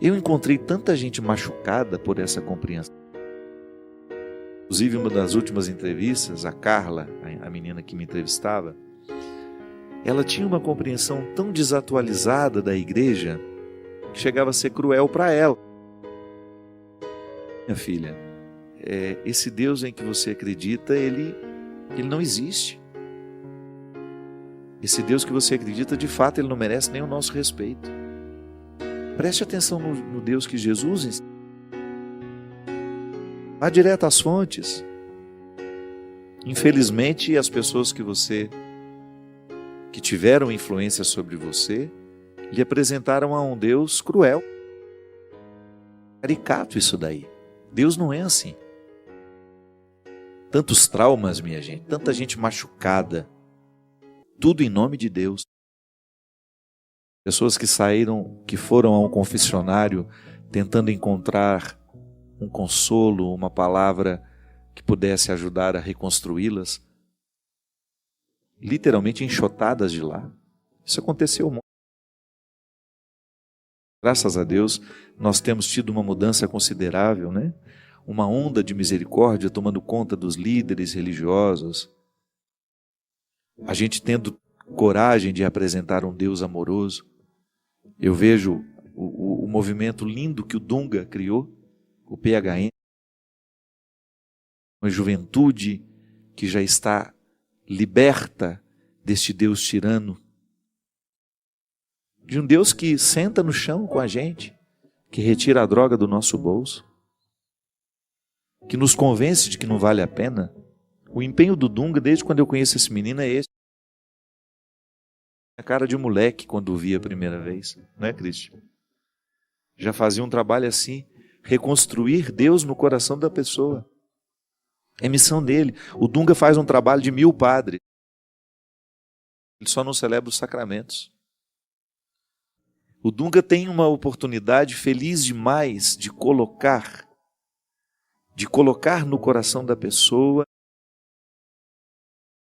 Eu encontrei tanta gente machucada por essa compreensão. Inclusive, uma das últimas entrevistas, a Carla, a menina que me entrevistava, ela tinha uma compreensão tão desatualizada da igreja que chegava a ser cruel para ela. Minha filha, esse Deus em que você acredita, ele não existe. Esse Deus que você acredita, de fato, ele não merece nem o nosso respeito. Preste atenção no Deus que Jesus ensina. Vá direto às fontes. Infelizmente, as pessoas que tiveram influência sobre você, lhe apresentaram a um Deus cruel. Caricato isso daí. Deus não é assim. Tantos traumas, minha gente, tanta gente machucada. Tudo em nome de Deus. Pessoas que foram a um confessionário tentando encontrar um consolo, uma palavra que pudesse ajudar a reconstruí-las, literalmente enxotadas de lá. Isso aconteceu muito. Graças a Deus, nós temos tido uma mudança considerável, né? Uma onda de misericórdia tomando conta dos líderes religiosos. A gente tendo coragem de apresentar um Deus amoroso. Eu vejo o movimento lindo que o Dunga criou, o PHN, uma juventude que já está liberta deste Deus tirano, de um Deus que senta no chão com a gente, que retira a droga do nosso bolso, que nos convence de que não vale a pena. O empenho do Dunga, desde quando eu conheço esse menino, é esse. A cara de um moleque quando o vi a primeira vez, não é, Cristian? Já fazia um trabalho assim, reconstruir Deus no coração da pessoa. É missão dele. O Dunga faz um trabalho de 1000 padres. Ele só não celebra os sacramentos. O Dunga tem uma oportunidade feliz demais de colocar no coração da pessoa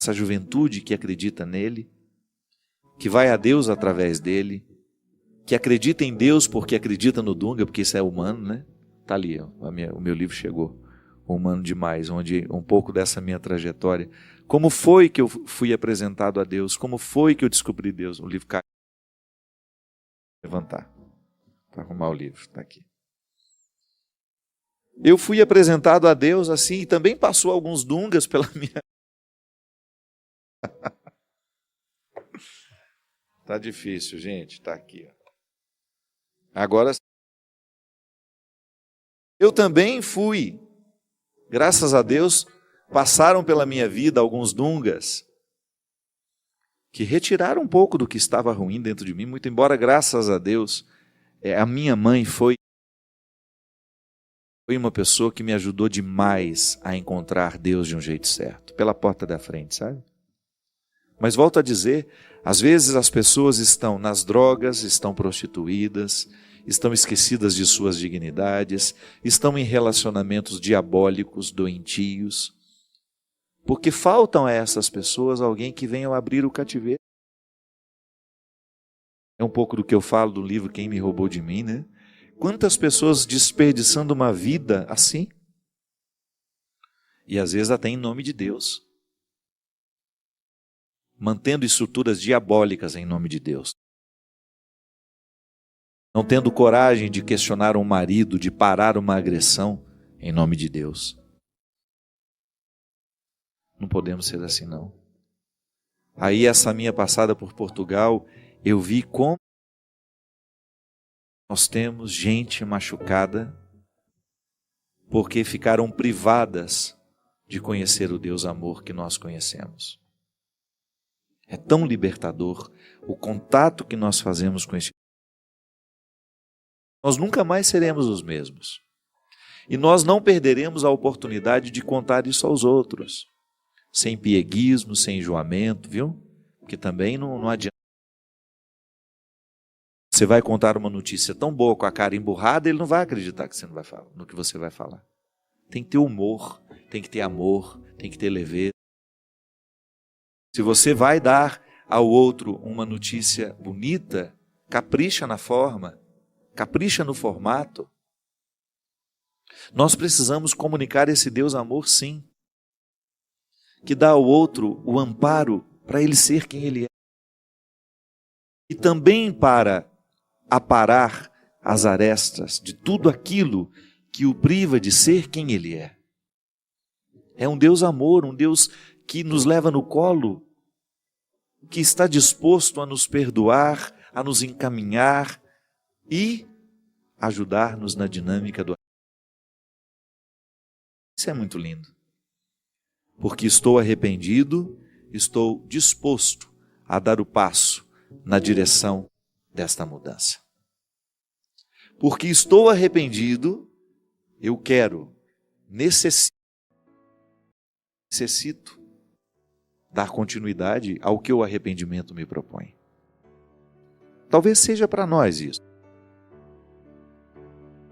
essa juventude que acredita nele, que vai a Deus através dele, que acredita em Deus porque acredita no Dunga, porque isso é humano, né? Está ali, ó, o meu livro chegou, Humano Demais, onde um pouco dessa minha trajetória. Como foi que eu fui apresentado a Deus? Como foi que eu descobri Deus? O livro caiu. Levantar, para arrumar o livro, está aqui. Eu fui apresentado a Deus assim, e também passou alguns Dungas pela minha... Tá difícil, gente, tá aqui. Agora, eu também fui, graças a Deus, passaram pela minha vida alguns Dungas que retiraram um pouco do que estava ruim dentro de mim, muito embora, graças a Deus, a minha mãe foi uma pessoa que me ajudou demais a encontrar Deus de um jeito certo, pela porta da frente, sabe? Mas volto a dizer, às vezes as pessoas estão nas drogas, estão prostituídas, estão esquecidas de suas dignidades, estão em relacionamentos diabólicos, doentios, porque faltam a essas pessoas alguém que venha abrir o cativeiro. É um pouco do que eu falo do livro Quem Me Roubou de Mim, né? Quantas pessoas desperdiçando uma vida assim? E às vezes até em nome de Deus. Mantendo estruturas diabólicas em nome de Deus. Não tendo coragem de questionar um marido, de parar uma agressão em nome de Deus. Não podemos ser assim, não. Aí essa minha passada por Portugal, eu vi como nós temos gente machucada porque ficaram privadas de conhecer o Deus amor que nós conhecemos. É tão libertador o contato que nós fazemos com esse. Nós nunca mais seremos os mesmos. E nós não perderemos a oportunidade de contar isso aos outros. Sem pieguismo, sem enjoamento, viu? Porque também não adianta. Você vai contar uma notícia tão boa com a cara emburrada, ele não vai acreditar que você não vai falar, no que você vai falar. Tem que ter humor, tem que ter amor, tem que ter leveza. Se você vai dar ao outro uma notícia bonita, capricha na forma, capricha no formato. Nós precisamos comunicar esse Deus amor, sim, que dá ao outro o amparo para ele ser quem ele é. E também para aparar as arestas de tudo aquilo que o priva de ser quem ele é. É um Deus amor, um Deus que nos leva no colo, que está disposto a nos perdoar, a nos encaminhar e ajudar-nos na dinâmica do... Isso é muito lindo. Porque estou arrependido, estou disposto a dar o passo na direção desta mudança. Porque estou arrependido, eu quero, necessito dar continuidade ao que o arrependimento me propõe. Talvez seja para nós isso.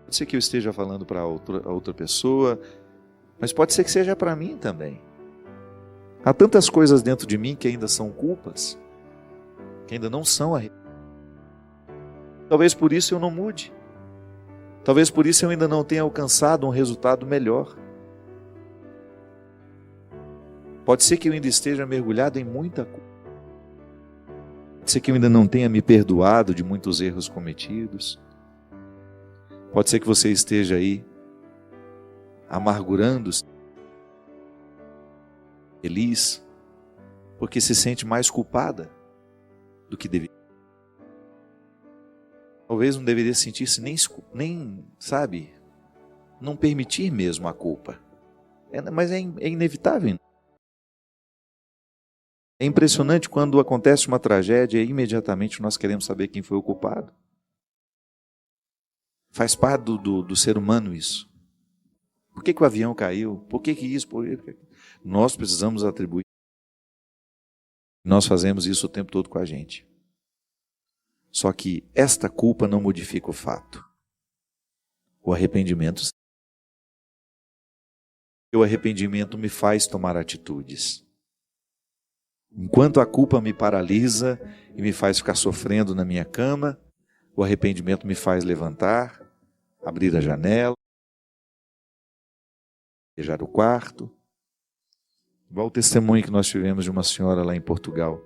Pode ser que eu esteja falando para outra pessoa, mas pode ser que seja para mim também. Há tantas coisas dentro de mim que ainda são culpas, que ainda não são arrependimentos. Talvez por isso eu não mude. Talvez por isso eu ainda não tenha alcançado um resultado melhor. Pode ser que eu ainda esteja mergulhado em muita culpa. Pode ser que eu ainda não tenha me perdoado de muitos erros cometidos. Pode ser que você esteja aí amargurando-se, feliz, porque se sente mais culpada do que deveria. Talvez não deveria sentir-se nem, sabe, não permitir mesmo a culpa. Mas é inevitável. É impressionante quando acontece uma tragédia e imediatamente nós queremos saber quem foi o culpado. Faz parte do ser humano isso. Por que o avião caiu? Por que isso? Nós precisamos atribuir. Nós fazemos isso o tempo todo com a gente. Só que esta culpa não modifica o fato. O arrependimento me faz tomar atitudes. Enquanto a culpa me paralisa e me faz ficar sofrendo na minha cama, o arrependimento me faz levantar, abrir a janela, beijar o quarto. Igual o testemunho que nós tivemos de uma senhora lá em Portugal.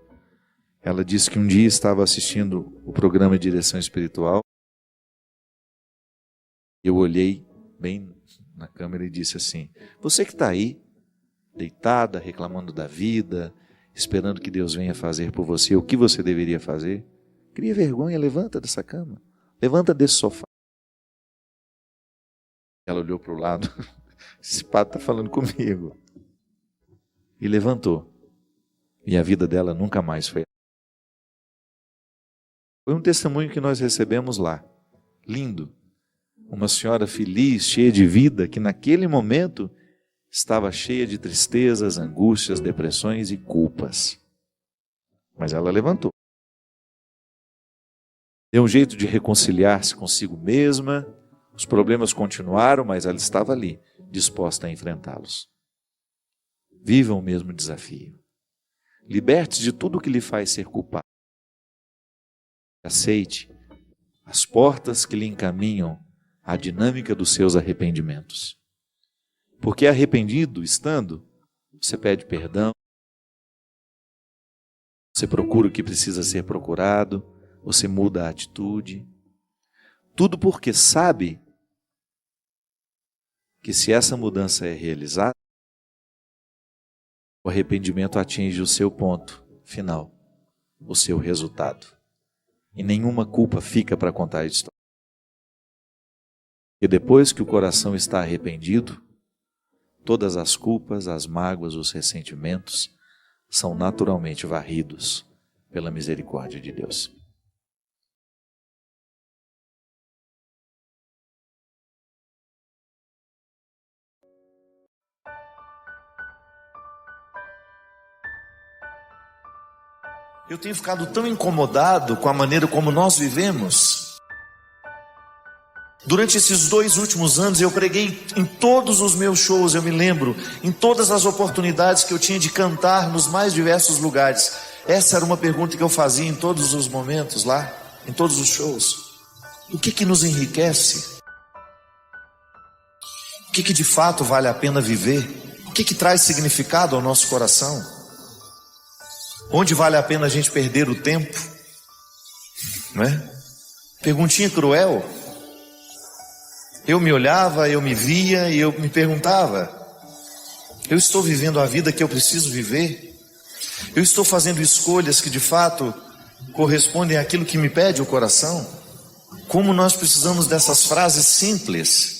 Ela disse que um dia estava assistindo o programa de direção espiritual. Eu olhei bem na câmera e disse assim: você que está aí, deitada, reclamando da vida, esperando que Deus venha fazer por você o que você deveria fazer, cria vergonha, levanta dessa cama, levanta desse sofá. Ela olhou para o lado, esse padre está falando comigo. E levantou. E a vida dela nunca mais foi. Foi um testemunho que nós recebemos lá. Lindo. Uma senhora feliz, cheia de vida, que naquele momento estava cheia de tristezas, angústias, depressões e culpas. Mas ela levantou. Deu um jeito de reconciliar-se consigo mesma. Os problemas continuaram, mas ela estava ali, disposta a enfrentá-los. Viva o mesmo desafio. Liberte-se de tudo o que lhe faz ser culpado. Aceite as portas que lhe encaminham à dinâmica dos seus arrependimentos. Porque arrependido estando, você pede perdão, você procura o que precisa ser procurado, você muda a atitude. Tudo porque sabe que se essa mudança é realizada, o arrependimento atinge o seu ponto final, o seu resultado. E nenhuma culpa fica para contar a história. E depois que o coração está arrependido, todas as culpas, as mágoas, os ressentimentos são naturalmente varridos pela misericórdia de Deus. Eu tenho ficado tão incomodado com a maneira como nós vivemos. Durante esses 2 últimos anos eu preguei em todos os meus shows, eu me lembro, em todas as oportunidades que eu tinha de cantar nos mais diversos lugares. Essa era uma pergunta que eu fazia em todos os momentos lá, em todos os shows. O que nos enriquece? O que de fato vale a pena viver? O que traz significado ao nosso coração? Onde vale a pena a gente perder o tempo? Não é? Perguntinha cruel. Eu me olhava, eu me via e eu me perguntava: eu estou vivendo a vida que eu preciso viver? Eu estou fazendo escolhas que de fato correspondem àquilo que me pede o coração? Como nós precisamos dessas frases simples.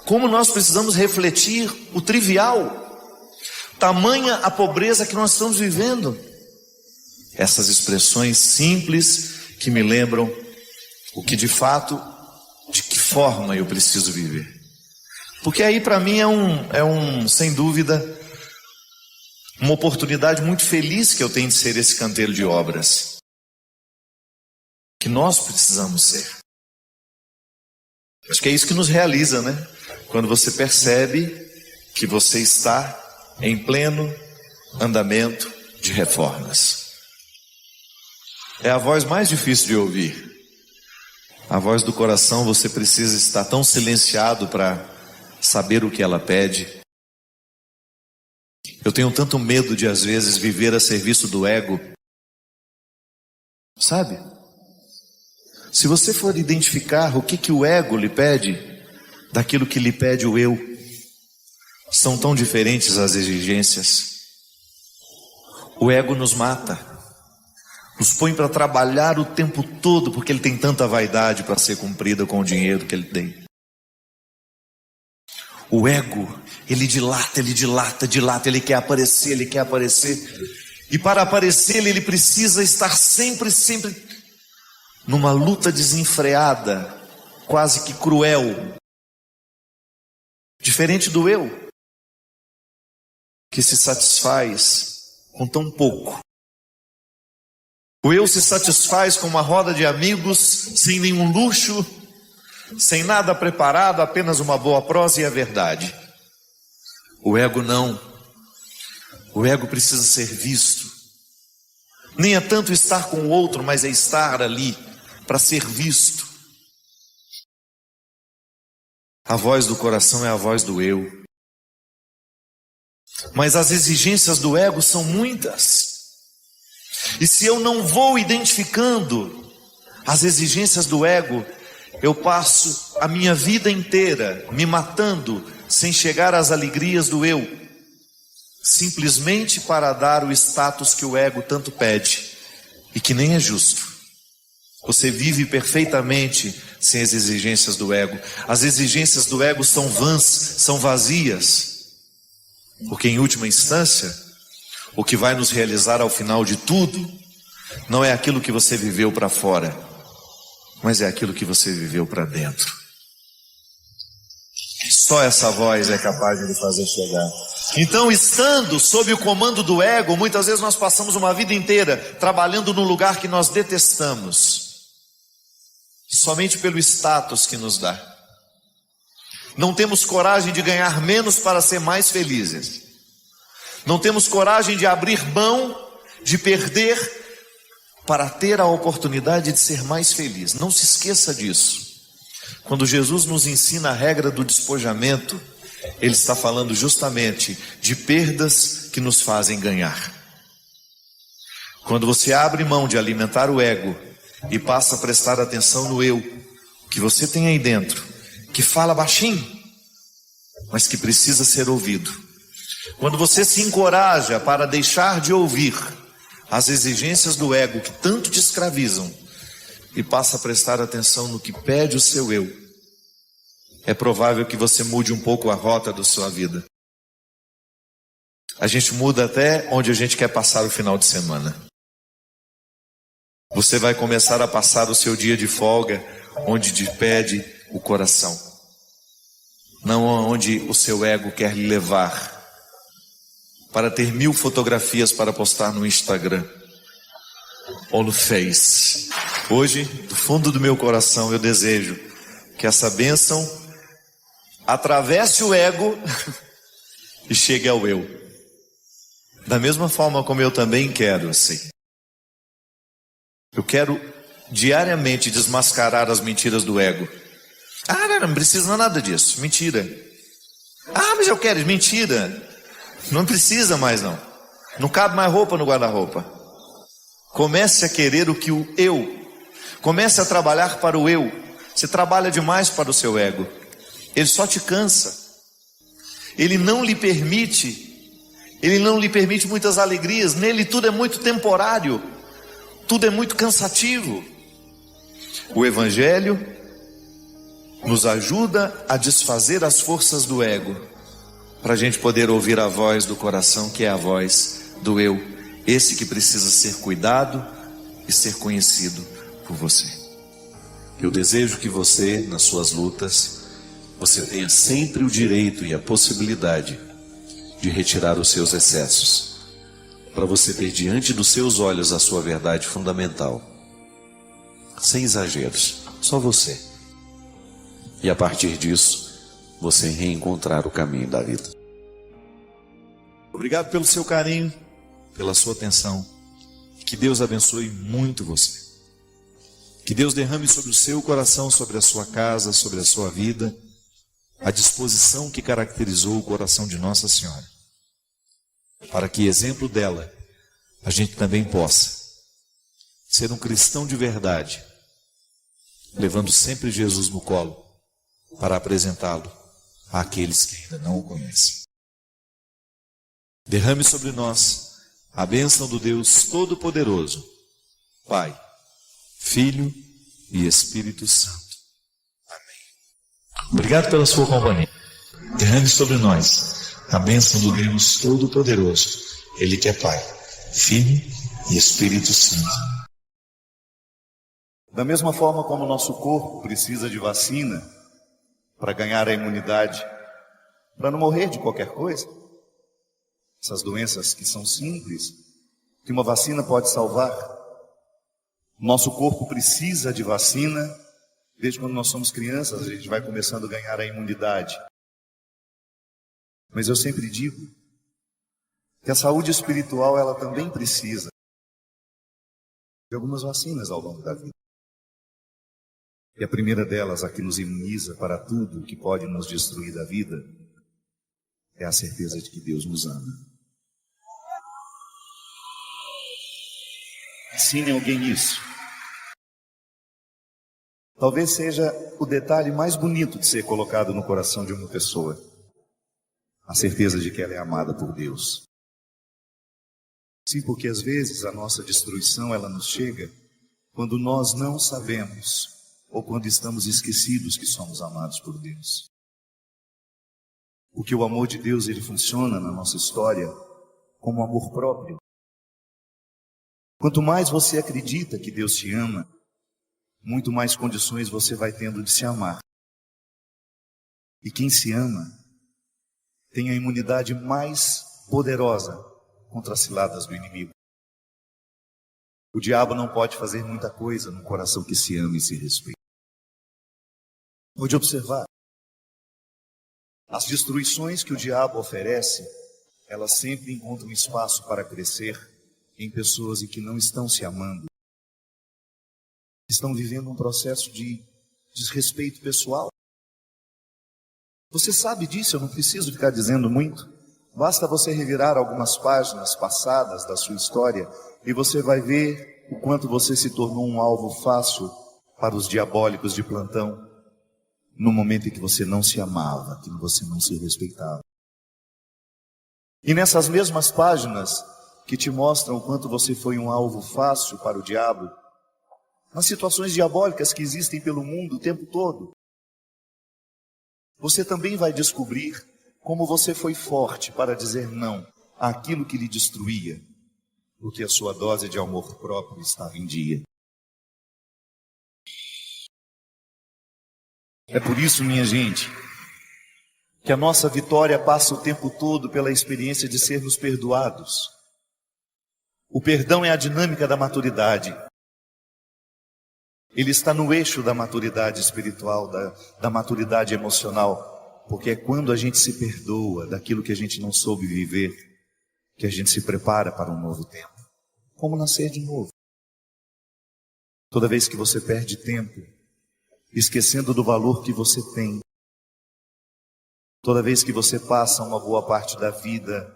Como nós precisamos refletir o trivial. Tamanha a pobreza que nós estamos vivendo. Essas expressões simples que me lembram o que de fato, de que forma eu preciso viver. Porque aí para mim sem dúvida, uma oportunidade muito feliz que eu tenho de ser esse canteiro de obras. Que nós precisamos ser. Acho que é isso que nos realiza, né? Quando você percebe que você está em pleno andamento de reformas. É a voz mais difícil de ouvir. A voz do coração, você precisa estar tão silenciado para saber o que ela pede. Eu tenho tanto medo de às vezes viver a serviço do ego. Sabe? Se você for identificar o que o ego lhe pede, daquilo que lhe pede o eu, são tão diferentes as exigências. O ego nos mata, nos põe para trabalhar o tempo todo, porque ele tem tanta vaidade para ser cumprida com o dinheiro que ele tem. O ego, ele dilata, ele quer aparecer, e para aparecer ele precisa estar sempre numa luta desenfreada, quase que cruel. Diferente do eu, que se satisfaz com tão pouco. O eu se satisfaz com uma roda de amigos, sem nenhum luxo, sem nada preparado, apenas uma boa prosa e a verdade. O ego não. O ego precisa ser visto. Nem é tanto estar com o outro, mas é estar ali para ser visto. A voz do coração é a voz do eu. Mas as exigências do ego são muitas. E se eu não vou identificando as exigências do ego, eu passo a minha vida inteira me matando sem chegar às alegrias do eu, simplesmente para dar o status que o ego tanto pede e que nem é justo. Você vive perfeitamente sem as exigências do ego. As exigências do ego são vãs, são vazias. Porque em última instância, o que vai nos realizar ao final de tudo, não é aquilo que você viveu para fora, mas é aquilo que você viveu para dentro. Só essa voz é capaz de lhe fazer chegar. Então, estando sob o comando do ego, muitas vezes nós passamos uma vida inteira trabalhando num lugar que nós detestamos, somente pelo status que nos dá. Não temos coragem de ganhar menos para ser mais felizes. Não temos coragem de abrir mão, de perder, para ter a oportunidade de ser mais feliz. Não se esqueça disso. Quando Jesus nos ensina a regra do despojamento, Ele está falando justamente de perdas que nos fazem ganhar. Quando você abre mão de alimentar o ego e passa a prestar atenção no eu, que você tem aí dentro, que fala baixinho, mas que precisa ser ouvido. Quando você se encoraja para deixar de ouvir as exigências do ego que tanto te escravizam e passa a prestar atenção no que pede o seu eu, é provável que você mude um pouco a rota da sua vida. A gente muda até onde a gente quer passar o final de semana. Você vai começar a passar o seu dia de folga onde te pede o coração, não onde o seu ego quer lhe levar, para ter 1000 fotografias para postar no Instagram ou no Face. Hoje, do fundo do meu coração, eu desejo que essa bênção atravesse o ego e chegue ao eu. Da mesma forma como eu também quero, assim. Eu quero diariamente desmascarar as mentiras do ego. Ah, não precisa nada disso, mentira. Ah, mas eu quero, mentira. Não precisa mais não. Não cabe mais roupa no guarda-roupa. Comece a querer o que o eu. Comece a trabalhar para o eu. Você trabalha demais para o seu ego. Ele só te cansa. Ele não lhe permite muitas alegrias. Nele tudo é muito temporário. Tudo é muito cansativo. O Evangelho nos ajuda a desfazer as forças do ego, para a gente poder ouvir a voz do coração, que é a voz do eu, esse que precisa ser cuidado e ser conhecido por você. Eu desejo que você, nas suas lutas, você tenha sempre o direito e a possibilidade de retirar os seus excessos, para você ter diante dos seus olhos a sua verdade fundamental, sem exageros, só você. E a partir disso, você reencontrar o caminho da vida. Obrigado pelo seu carinho, pela sua atenção. Que Deus abençoe muito você. Que Deus derrame sobre o seu coração, sobre a sua casa, sobre a sua vida, a disposição que caracterizou o coração de Nossa Senhora, para que, exemplo dela, a gente também possa ser um cristão de verdade, levando sempre Jesus no colo, para apresentá-lo àqueles que ainda não o conhecem. Derrame sobre nós a bênção do Deus Todo-Poderoso, Pai, Filho e Espírito Santo. Amém. Obrigado pela sua companhia. Derrame sobre nós a bênção do Deus Todo-Poderoso, Ele que é Pai, Filho e Espírito Santo. Da mesma forma como o nosso corpo precisa de vacina para ganhar a imunidade, para não morrer de qualquer coisa, essas doenças que são simples, que uma vacina pode salvar, nosso corpo precisa de vacina. Desde quando nós somos crianças, a gente vai começando a ganhar a imunidade. Mas eu sempre digo que a saúde espiritual, ela também precisa de algumas vacinas ao longo da vida. E a primeira delas, a que nos imuniza para tudo que pode nos destruir da vida, é a certeza de que Deus nos ama. Ensine alguém isso. Talvez seja o detalhe mais bonito de ser colocado no coração de uma pessoa. A certeza de que ela é amada por Deus. Sim, porque às vezes a nossa destruição, ela nos chega quando nós não sabemos, ou quando estamos esquecidos que somos amados por Deus. Porque o amor de Deus, ele funciona na nossa história como amor próprio. Quanto mais você acredita que Deus te ama, muito mais condições você vai tendo de se amar. E quem se ama tem a imunidade mais poderosa contra as ciladas do inimigo. O diabo não pode fazer muita coisa no coração que se ama e se respeita. Pode observar. As destruições que o diabo oferece, elas sempre encontram espaço para crescer em pessoas que não estão se amando. Estão vivendo um processo de desrespeito pessoal. Você sabe disso, eu não preciso ficar dizendo muito. Basta você revirar algumas páginas passadas da sua história e você vai ver o quanto você se tornou um alvo fácil para os diabólicos de plantão, no momento em que você não se amava, que você não se respeitava. E nessas mesmas páginas que te mostram o quanto você foi um alvo fácil para o diabo, nas situações diabólicas que existem pelo mundo o tempo todo, você também vai descobrir como você foi forte para dizer não àquilo que lhe destruía, porque a sua dose de amor próprio estava em dia. É por isso, minha gente, que a nossa vitória passa o tempo todo pela experiência de sermos perdoados. O perdão é a dinâmica da maturidade. Ele está no eixo da maturidade espiritual, da maturidade emocional, porque é quando a gente se perdoa daquilo que a gente não soube viver, que a gente se prepara para um novo tempo. Como nascer de novo. Toda vez que você perde tempo, esquecendo do valor que você tem, toda vez que você passa uma boa parte da vida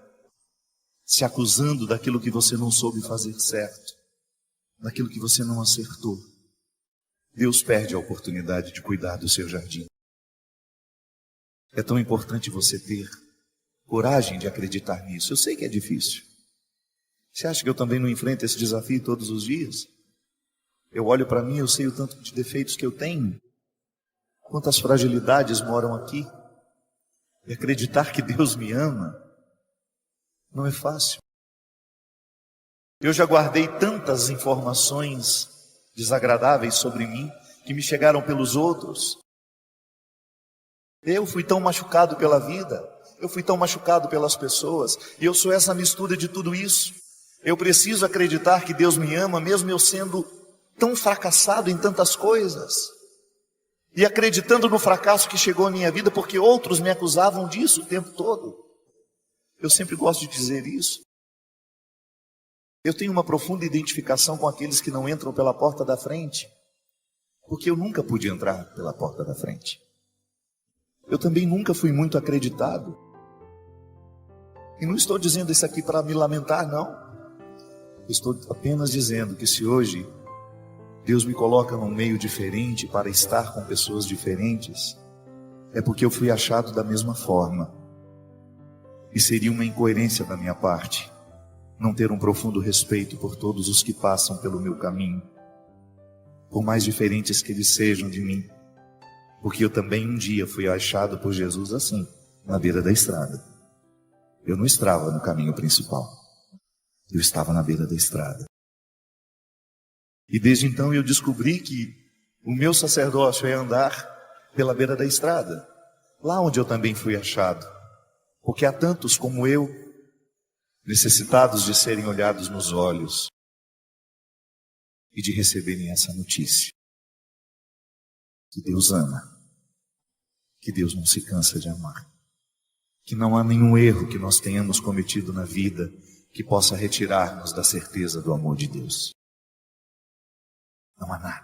se acusando daquilo que você não soube fazer certo, daquilo que você não acertou, Deus perde a oportunidade de cuidar do seu jardim. É tão importante você ter coragem de acreditar nisso. Eu sei que é difícil. Você acha que eu também não enfrento esse desafio todos os dias? Eu olho para mim, eu sei o tanto de defeitos que eu tenho, quantas fragilidades moram aqui. E acreditar que Deus me ama não é fácil. Eu já guardei tantas informações desagradáveis sobre mim que me chegaram pelos outros. Eu fui tão machucado pela vida, eu fui tão machucado pelas pessoas, e eu sou essa mistura de tudo isso. Eu preciso acreditar que Deus me ama, mesmo eu sendo tão fracassado em tantas coisas, e acreditando no fracasso que chegou à minha vida, porque outros me acusavam disso o tempo todo. Eu sempre gosto de dizer isso. Eu tenho uma profunda identificação com aqueles que não entram pela porta da frente, porque eu nunca pude entrar pela porta da frente. Eu também nunca fui muito acreditado. E não estou dizendo isso aqui para me lamentar, não. Estou apenas dizendo que se hoje Deus me coloca num meio diferente para estar com pessoas diferentes, é porque eu fui achado da mesma forma. E seria uma incoerência da minha parte não ter um profundo respeito por todos os que passam pelo meu caminho, por mais diferentes que eles sejam de mim. Porque eu também um dia fui achado por Jesus assim, na beira da estrada. Eu não estava no caminho principal, eu estava na beira da estrada. E desde então eu descobri que o meu sacerdócio é andar pela beira da estrada, lá onde eu também fui achado. Porque há tantos como eu, necessitados de serem olhados nos olhos e de receberem essa notícia. Que Deus ama, que Deus não se cansa de amar, que não há nenhum erro que nós tenhamos cometido na vida que possa retirar-nos da certeza do amor de Deus. Não há nada.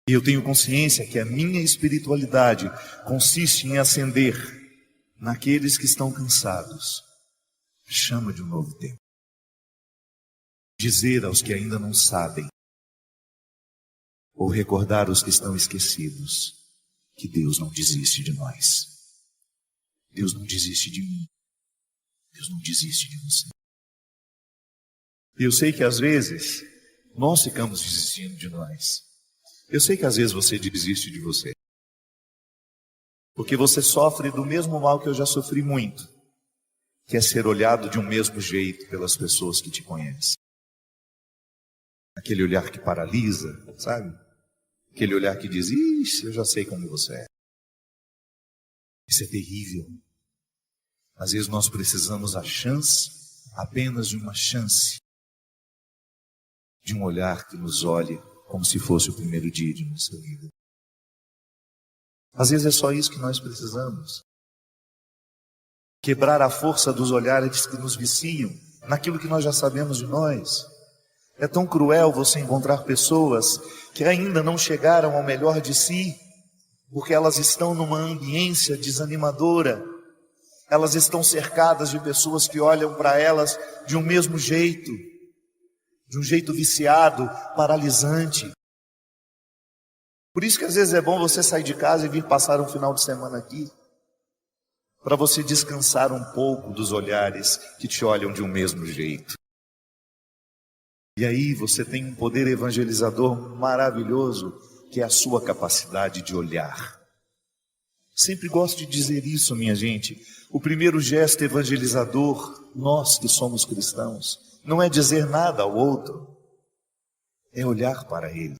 E eu tenho consciência que a minha espiritualidade consiste em acender naqueles que estão cansados chama de um novo tempo. Dizer aos que ainda não sabem, ou recordar aos que estão esquecidos, que Deus não desiste de nós. Deus não desiste de mim. Deus não desiste de você. E eu sei que às vezes nós ficamos desistindo de nós. Eu sei que às vezes você desiste de você, porque você sofre do mesmo mal que eu já sofri muito, que é ser olhado de um mesmo jeito pelas pessoas que te conhecem. Aquele olhar que paralisa, sabe? Aquele olhar que diz, ixi, eu já sei como você é. Isso é terrível. Às vezes nós precisamos a chance, apenas de uma chance, de um olhar que nos olhe como se fosse o primeiro dia de nossa vida. Às vezes é só isso que nós precisamos. Quebrar a força dos olhares que nos viciam naquilo que nós já sabemos de nós. É tão cruel você encontrar pessoas que ainda não chegaram ao melhor de si, porque elas estão numa ambiência desanimadora. Elas estão cercadas de pessoas que olham para elas de um mesmo jeito, de um jeito viciado, paralisante. Por isso que às vezes é bom você sair de casa e vir passar um final de semana aqui, para você descansar um pouco dos olhares que te olham de um mesmo jeito. E aí você tem um poder evangelizador maravilhoso, que é a sua capacidade de olhar. Sempre gosto de dizer isso, minha gente. O primeiro gesto evangelizador, nós que somos cristãos, não é dizer nada ao outro, é olhar para ele.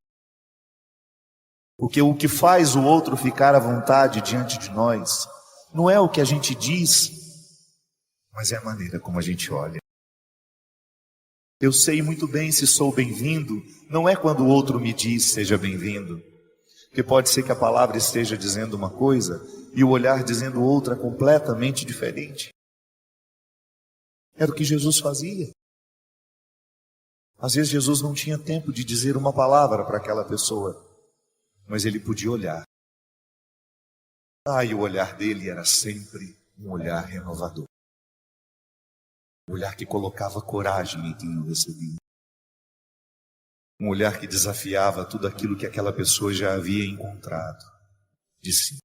Porque o que faz o outro ficar à vontade diante de nós não é o que a gente diz, mas é a maneira como a gente olha. Eu sei muito bem se sou bem-vindo, não é quando o outro me diz seja bem-vindo, porque pode ser que a palavra esteja dizendo uma coisa e o olhar dizendo outra completamente diferente. Era o que Jesus fazia. Às vezes Jesus não tinha tempo de dizer uma palavra para aquela pessoa, mas ele podia olhar. E o olhar dele era sempre um olhar renovador. Um olhar que colocava coragem em quem o recebia. Um olhar que desafiava tudo aquilo que aquela pessoa já havia encontrado de si.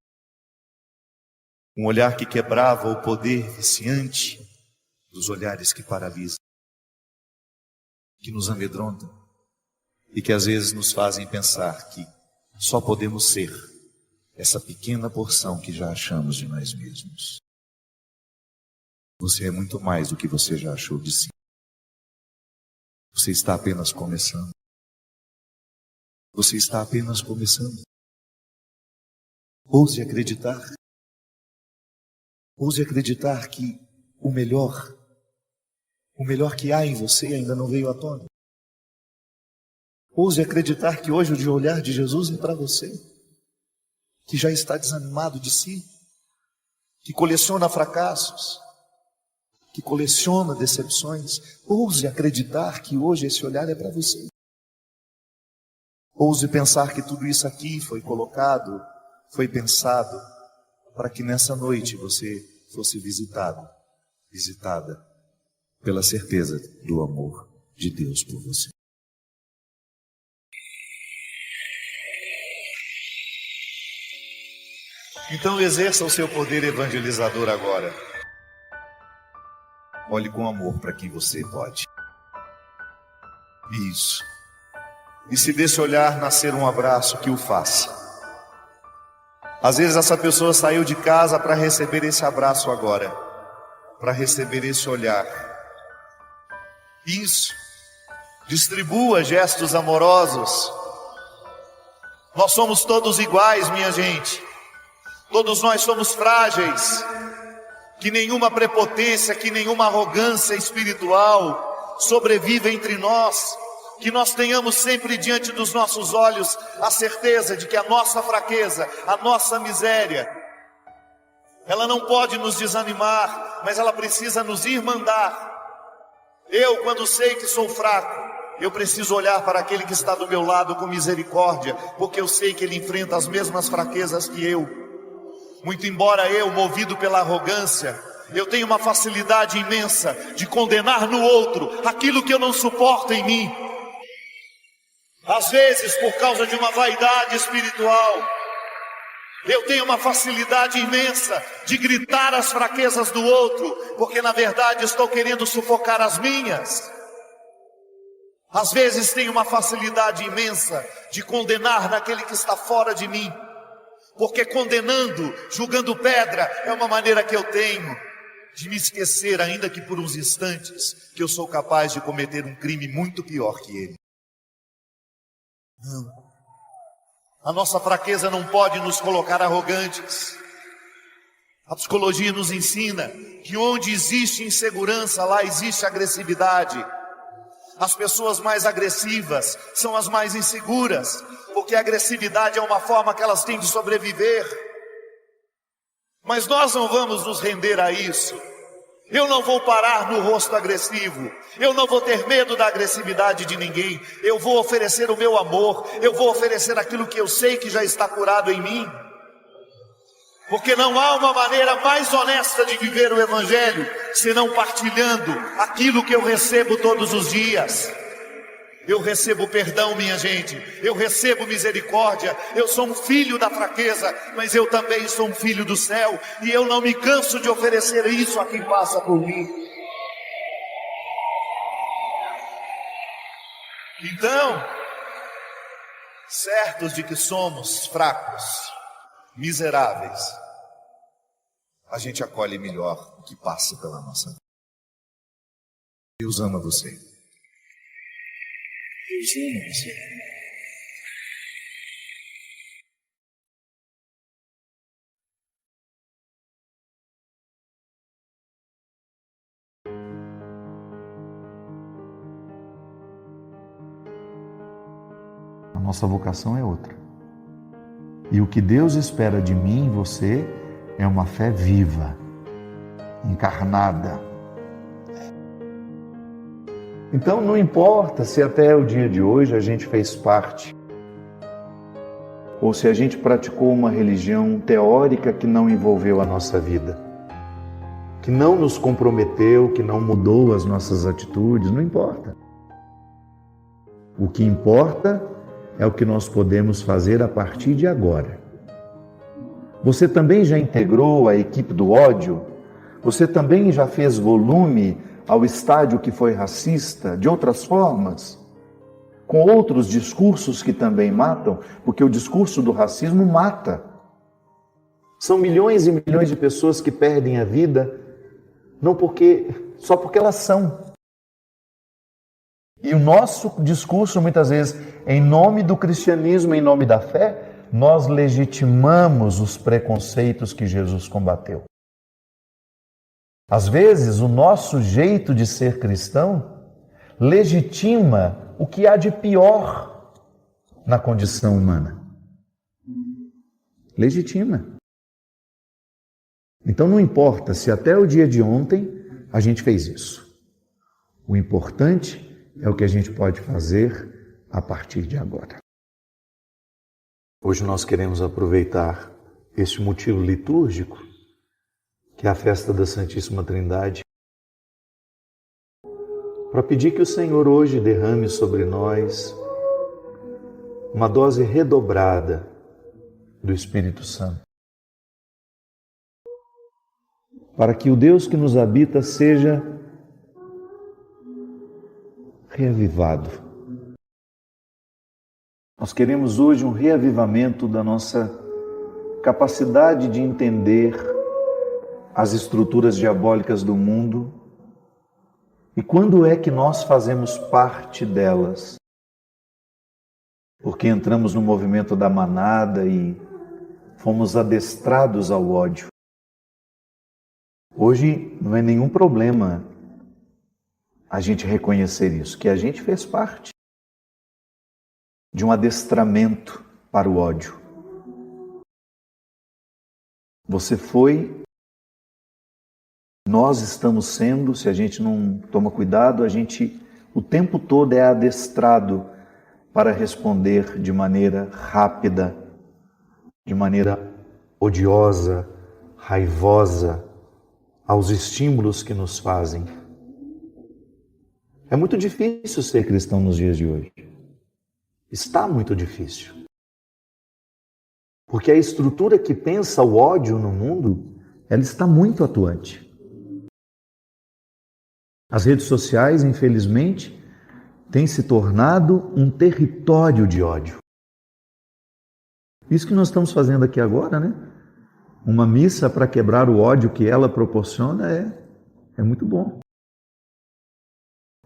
Um olhar que quebrava o poder viciante dos olhares que paralisam, que nos amedrontam e que às vezes nos fazem pensar que só podemos ser essa pequena porção que já achamos de nós mesmos. Você é muito mais do que você já achou de si. Você está apenas começando. Você está apenas começando. Ouse acreditar. Ouse acreditar que o melhor que há em você ainda não veio à tona. Ouse acreditar que hoje o olhar de Jesus é para você, que já está desanimado de si, que coleciona fracassos, que coleciona decepções. Ouse acreditar que hoje esse olhar é para você. Ouse pensar que tudo isso aqui foi colocado, foi pensado, para que nessa noite você fosse visitada pela certeza do amor de Deus por você. Então exerça o seu poder evangelizador agora. Olhe com amor para quem você pode. Isso. E se desse olhar nascer um abraço, que o faça. Às vezes essa pessoa saiu de casa para receber esse abraço agora, para receber esse olhar. Isso. Distribua gestos amorosos. Nós somos todos iguais, minha gente. Todos nós somos frágeis. Que nenhuma prepotência, que nenhuma arrogância espiritual sobreviva entre nós. Que nós tenhamos sempre diante dos nossos olhos a certeza de que a nossa fraqueza, a nossa miséria, ela não pode nos desanimar, mas ela precisa nos irmandar. Eu, quando sei que sou fraco, eu preciso olhar para aquele que está do meu lado com misericórdia, porque eu sei que ele enfrenta as mesmas fraquezas que eu. Muito embora eu, movido pela arrogância, eu tenho uma facilidade imensa de condenar no outro aquilo que eu não suporto em mim. Às vezes, por causa de uma vaidade espiritual, eu tenho uma facilidade imensa de gritar as fraquezas do outro, porque na verdade estou querendo sufocar as minhas. Às vezes tenho uma facilidade imensa de condenar naquele que está fora de mim, porque condenando, julgando pedra, é uma maneira que eu tenho de me esquecer, ainda que por uns instantes, que eu sou capaz de cometer um crime muito pior que ele. Não. A nossa fraqueza não pode nos colocar arrogantes. A psicologia nos ensina que onde existe insegurança, lá existe agressividade. As pessoas mais agressivas são as mais inseguras, porque a agressividade é uma forma que elas têm de sobreviver. Mas nós não vamos nos render a isso. Eu não vou parar no rosto agressivo. Eu não vou ter medo da agressividade de ninguém. Eu vou oferecer o meu amor. Eu vou oferecer aquilo que eu sei que já está curado em mim. Porque não há uma maneira mais honesta de viver o Evangelho senão partilhando aquilo que eu recebo todos os dias. Eu recebo perdão, minha gente. Eu recebo misericórdia. Eu sou um filho da fraqueza, mas eu também sou um filho do céu. E eu não me canso de oferecer isso a quem passa por mim. Então, certos de que somos fracos, miseráveis, a gente acolhe melhor o que passa pela nossa vida. Deus ama você. Deus ama você. A nossa vocação é outra. E o que Deus espera de mim e você é uma fé viva, encarnada. Então não importa se até o dia de hoje a gente fez parte, ou se a gente praticou uma religião teórica que não envolveu a nossa vida, que não nos comprometeu, que não mudou as nossas atitudes, não importa. O que importa é o que nós podemos fazer a partir de agora. Você também já integrou a equipe do ódio? Você também já fez volume ao estádio que foi racista, de outras formas? Com outros discursos que também matam, porque o discurso do racismo mata. São milhões e milhões de pessoas que perdem a vida só porque elas são. E o nosso discurso, muitas vezes, em nome do cristianismo, em nome da fé, nós legitimamos os preconceitos que Jesus combateu. Às vezes, o nosso jeito de ser cristão legitima o que há de pior na condição humana. Legitima. Então não importa se até o dia de ontem a gente fez isso. O importante é o que a gente pode fazer a partir de agora. Hoje nós queremos aproveitar este motivo litúrgico, que é a festa da Santíssima Trindade, para pedir que o Senhor hoje derrame sobre nós uma dose redobrada do Espírito Santo, para que o Deus que nos habita seja reavivado. Nós queremos hoje um reavivamento da nossa capacidade de entender as estruturas diabólicas do mundo e quando é que nós fazemos parte delas. Porque entramos no movimento da manada e fomos adestrados ao ódio. Hoje não é nenhum problema a gente reconhecer isso, que a gente fez parte de um adestramento para o ódio. Você foi, nós estamos sendo, se a gente não toma cuidado, a gente o tempo todo é adestrado para responder de maneira rápida, de maneira odiosa, raivosa aos estímulos que nos fazem. É muito difícil ser cristão nos dias de hoje. Está muito difícil. Porque a estrutura que pensa o ódio no mundo, ela está muito atuante. As redes sociais, infelizmente, têm se tornado um território de ódio. Isso que nós estamos fazendo aqui agora, né? Uma missa para quebrar o ódio que ela proporciona é muito bom.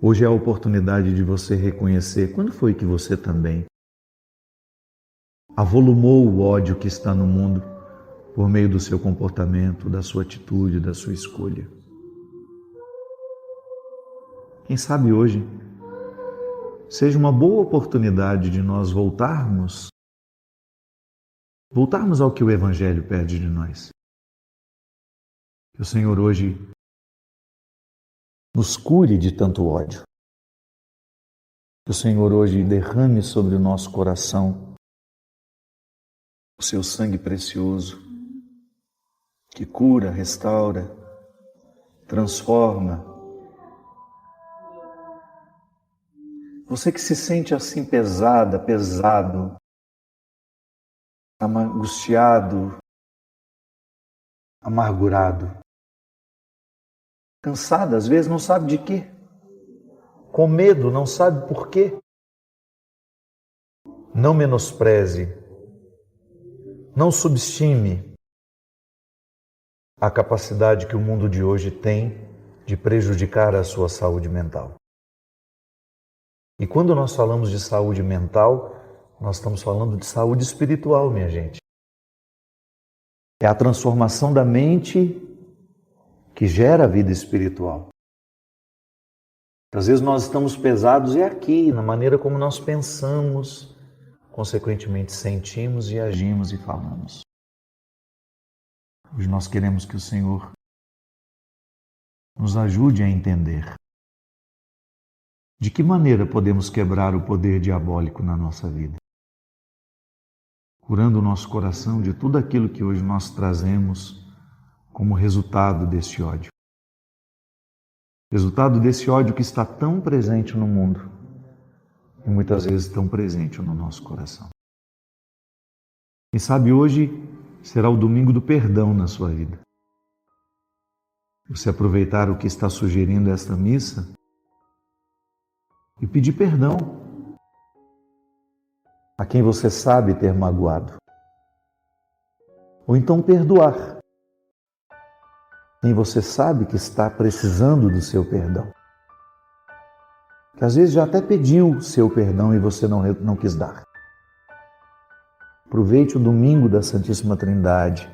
Hoje é a oportunidade de você reconhecer quando foi que você também avolumou o ódio que está no mundo por meio do seu comportamento, da sua atitude, da sua escolha. Quem sabe hoje seja uma boa oportunidade de nós voltarmos ao que o Evangelho pede de nós. Que o Senhor hoje nos cure de tanto ódio. Que o Senhor hoje derrame sobre o nosso coração o seu sangue precioso, que cura, restaura, transforma. Você que se sente assim pesado, angustiado, amargurado, cansado, às vezes não sabe de quê, com medo, não sabe por quê. Não menospreze, não subestime a capacidade que o mundo de hoje tem de prejudicar a sua saúde mental. E quando nós falamos de saúde mental, nós estamos falando de saúde espiritual, minha gente. É a transformação da mente que gera a vida espiritual. Às vezes nós estamos pesados aqui, na maneira como nós pensamos, consequentemente sentimos e agimos e falamos. Hoje nós queremos que o Senhor nos ajude a entender De que maneira podemos quebrar o poder diabólico na nossa vida? Curando o nosso coração de tudo aquilo que hoje nós trazemos como resultado desse ódio. Resultado desse ódio que está tão presente no mundo e muitas vezes tão presente no nosso coração. Quem sabe hoje será o domingo do perdão na sua vida. Você aproveitar o que está sugerindo esta missa e pedir perdão a quem você sabe ter magoado. Ou então perdoar quem você sabe que está precisando do seu perdão. Que às vezes já até pediu seu perdão e você não quis dar. Aproveite o domingo da Santíssima Trindade,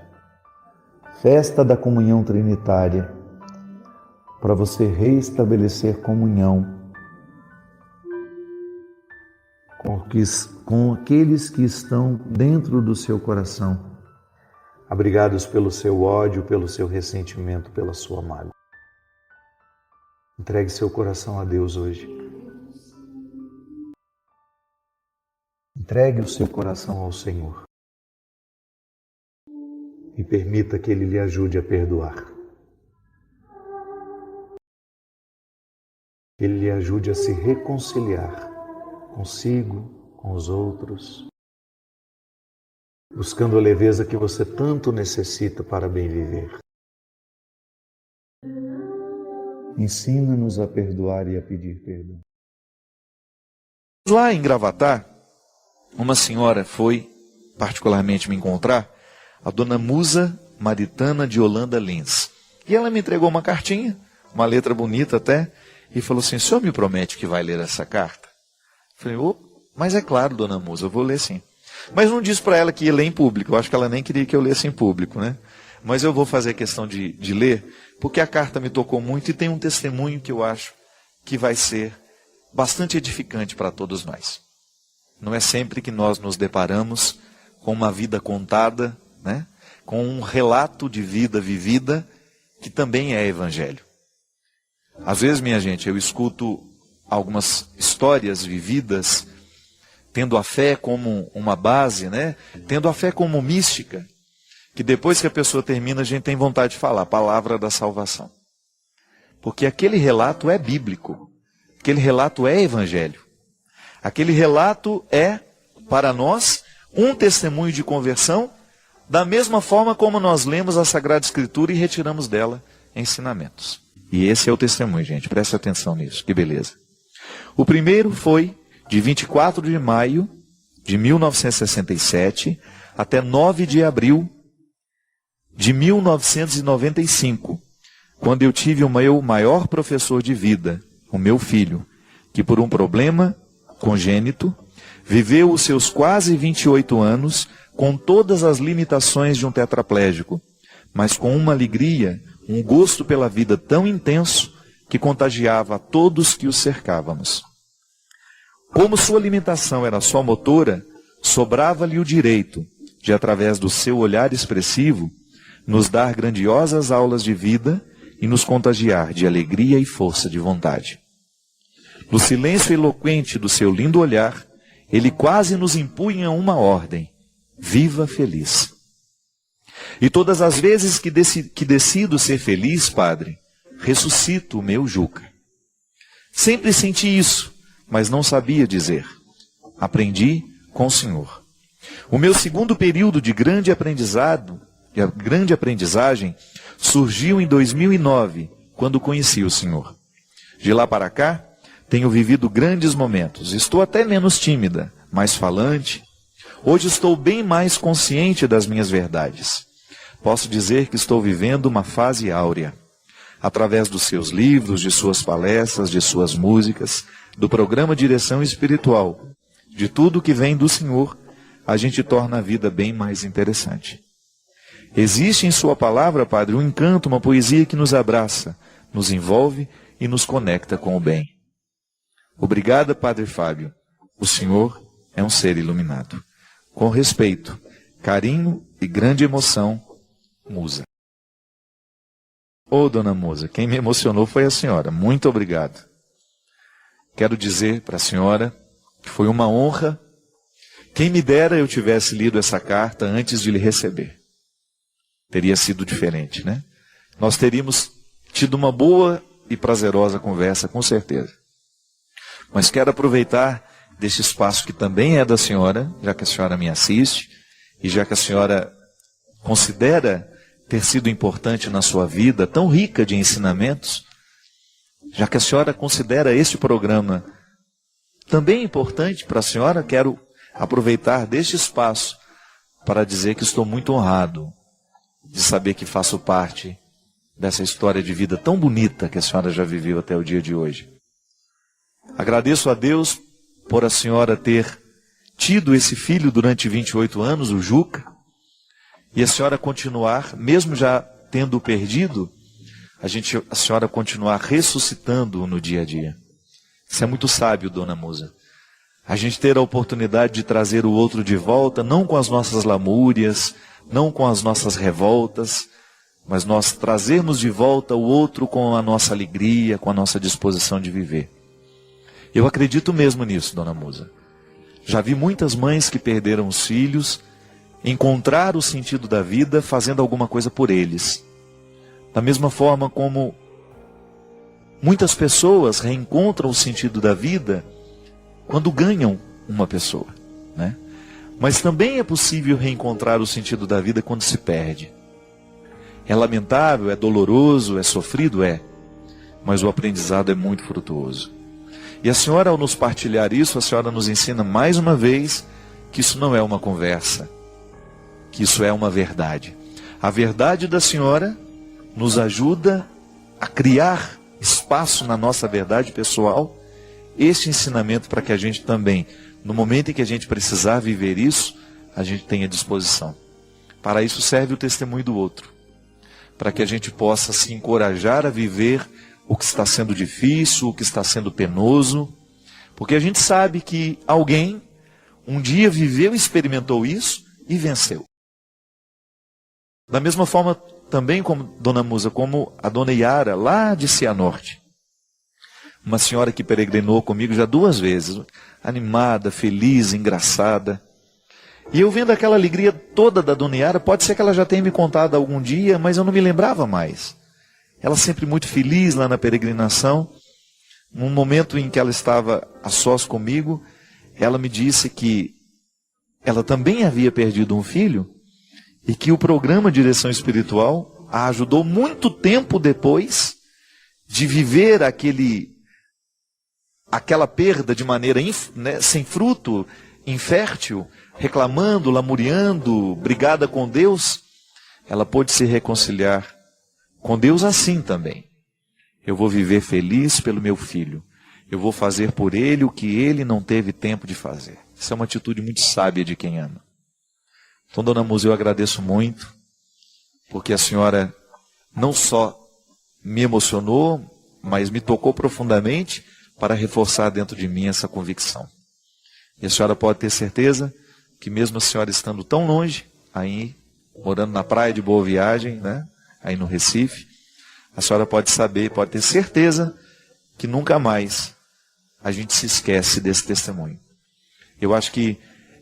festa da comunhão trinitária, para você reestabelecer comunhão com aqueles que estão dentro do seu coração, abrigados pelo seu ódio, pelo seu ressentimento, pela sua mágoa. Entregue seu coração a Deus hoje. Entregue o seu coração ao Senhor e permita que Ele lhe ajude a perdoar. Que Ele lhe ajude a se reconciliar consigo, com os outros, buscando a leveza que você tanto necessita para bem viver. Ensina-nos a perdoar e a pedir perdão. Lá em Gravatar, uma senhora foi particularmente me encontrar, a dona Musa Maritana de Holanda Lins. E ela me entregou uma cartinha, uma letra bonita até, e falou assim: o senhor me promete que vai ler essa carta? Eu falei: mas é claro, dona Musa, eu vou ler sim. Mas não disse para ela que ia ler em público, eu acho que ela nem queria que eu lesse em público, né? Mas eu vou fazer questão de ler, porque a carta me tocou muito e tem um testemunho que eu acho que vai ser bastante edificante para todos nós. Não é sempre que nós nos deparamos com uma vida contada, né? Com um relato de vida vivida, que também é evangelho. Às vezes, minha gente, eu escuto algumas histórias vividas, tendo a fé como uma base, né? Tendo a fé como mística, que depois que a pessoa termina, a gente tem vontade de falar, a palavra da salvação. Porque aquele relato é bíblico, aquele relato é evangelho. Aquele relato é, para nós, um testemunho de conversão, da mesma forma como nós lemos a Sagrada Escritura e retiramos dela ensinamentos. E esse é o testemunho, gente, preste atenção nisso, que beleza. O primeiro foi de 24 de maio de 1967 até 9 de abril de 1995, quando eu tive o meu maior professor de vida, o meu filho, que por um problema congênito, viveu os seus quase 28 anos com todas as limitações de um tetraplégico, mas com uma alegria, um gosto pela vida tão intenso que contagiava a todos que os cercávamos. Como sua limitação era só motora, sobrava-lhe o direito de, através do seu olhar expressivo, nos dar grandiosas aulas de vida e nos contagiar de alegria e força de vontade. No silêncio eloquente do seu lindo olhar, ele quase nos impunha uma ordem: viva feliz. E todas as vezes que decido ser feliz, Padre, ressuscito o meu Juca. Sempre senti isso, mas não sabia dizer. Aprendi com o Senhor. O meu segundo período de grande aprendizagem, surgiu em 2009, quando conheci o Senhor. De lá para cá, tenho vivido grandes momentos. Estou até menos tímida, mais falante. Hoje estou bem mais consciente das minhas verdades. Posso dizer que estou vivendo uma fase áurea. Através dos seus livros, de suas palestras, de suas músicas, do programa Direção Espiritual, de tudo que vem do Senhor, a gente torna a vida bem mais interessante. Existe em sua palavra, Padre, um encanto, uma poesia que nos abraça, nos envolve e nos conecta com o bem. Obrigada, Padre Fábio. O Senhor é um ser iluminado. Com respeito, carinho e grande emoção, Musa. Ô, dona Musa, quem me emocionou foi a senhora. Muito obrigado. quero dizer para a senhora que foi uma honra. Quem me dera eu tivesse lido essa carta antes de lhe receber. Teria sido diferente, né? Nós teríamos tido uma boa e prazerosa conversa, com certeza. Mas quero aproveitar deste espaço que também é da senhora, já que a senhora me assiste, e já que a senhora considera ter sido importante na sua vida, tão rica de ensinamentos, já que a senhora considera este programa também importante para a senhora, quero aproveitar deste espaço para dizer que estou muito honrado de saber que faço parte dessa história de vida tão bonita que a senhora já viveu até o dia de hoje. Agradeço a Deus por a senhora ter tido esse filho durante 28 anos, o Juca, e a senhora continuar, mesmo já tendo perdido, a senhora continuar ressuscitando-o no dia a dia. Isso é muito sábio, dona Musa. A gente ter a oportunidade de trazer o outro de volta, não com as nossas lamúrias, não com as nossas revoltas, mas nós trazermos de volta o outro com a nossa alegria, com a nossa disposição de viver. Eu acredito mesmo nisso, dona Musa. Já vi muitas mães que perderam os filhos, encontrar o sentido da vida fazendo alguma coisa por eles. Da mesma forma como muitas pessoas reencontram o sentido da vida quando ganham uma pessoa, né? Mas também é possível reencontrar o sentido da vida quando se perde. É lamentável, é doloroso, é sofrido, mas o aprendizado é muito frutuoso. E a senhora, ao nos partilhar isso, a senhora nos ensina mais uma vez que isso não é uma conversa, que isso é uma verdade. A verdade da senhora nos ajuda a criar espaço na nossa verdade pessoal, este ensinamento para que a gente também, no momento em que a gente precisar viver isso, a gente tenha disposição. Para isso serve o testemunho do outro, para que a gente possa se encorajar a viver o que está sendo difícil, o que está sendo penoso, porque a gente sabe que alguém um dia viveu e experimentou isso e venceu. Da mesma forma também como Dona Musa, como a Dona Yara, lá de Cianorte. Uma senhora que peregrinou comigo já 2 vezes, animada, feliz, engraçada. E eu vendo aquela alegria toda da Dona Yara, pode ser que ela já tenha me contado algum dia, mas eu não me lembrava mais. Ela sempre muito feliz lá na peregrinação. Num momento em que ela estava a sós comigo, ela me disse que ela também havia perdido um filho e que o programa Direção Espiritual a ajudou muito tempo depois de viver aquela perda de maneira sem fruto, infértil, reclamando, lamuriando, brigada com Deus. Ela pôde se reconciliar com Deus assim também. Eu vou viver feliz pelo meu filho. Eu vou fazer por ele o que ele não teve tempo de fazer. Isso é uma atitude muito sábia de quem ama. Então, Dona Musa, eu agradeço muito, porque a senhora não só me emocionou, mas me tocou profundamente para reforçar dentro de mim essa convicção. E a senhora pode ter certeza que mesmo a senhora estando tão longe, aí, morando na praia de Boa Viagem, né, aí no Recife, a senhora pode saber, pode ter certeza que nunca mais a gente se esquece desse testemunho. Eu acho que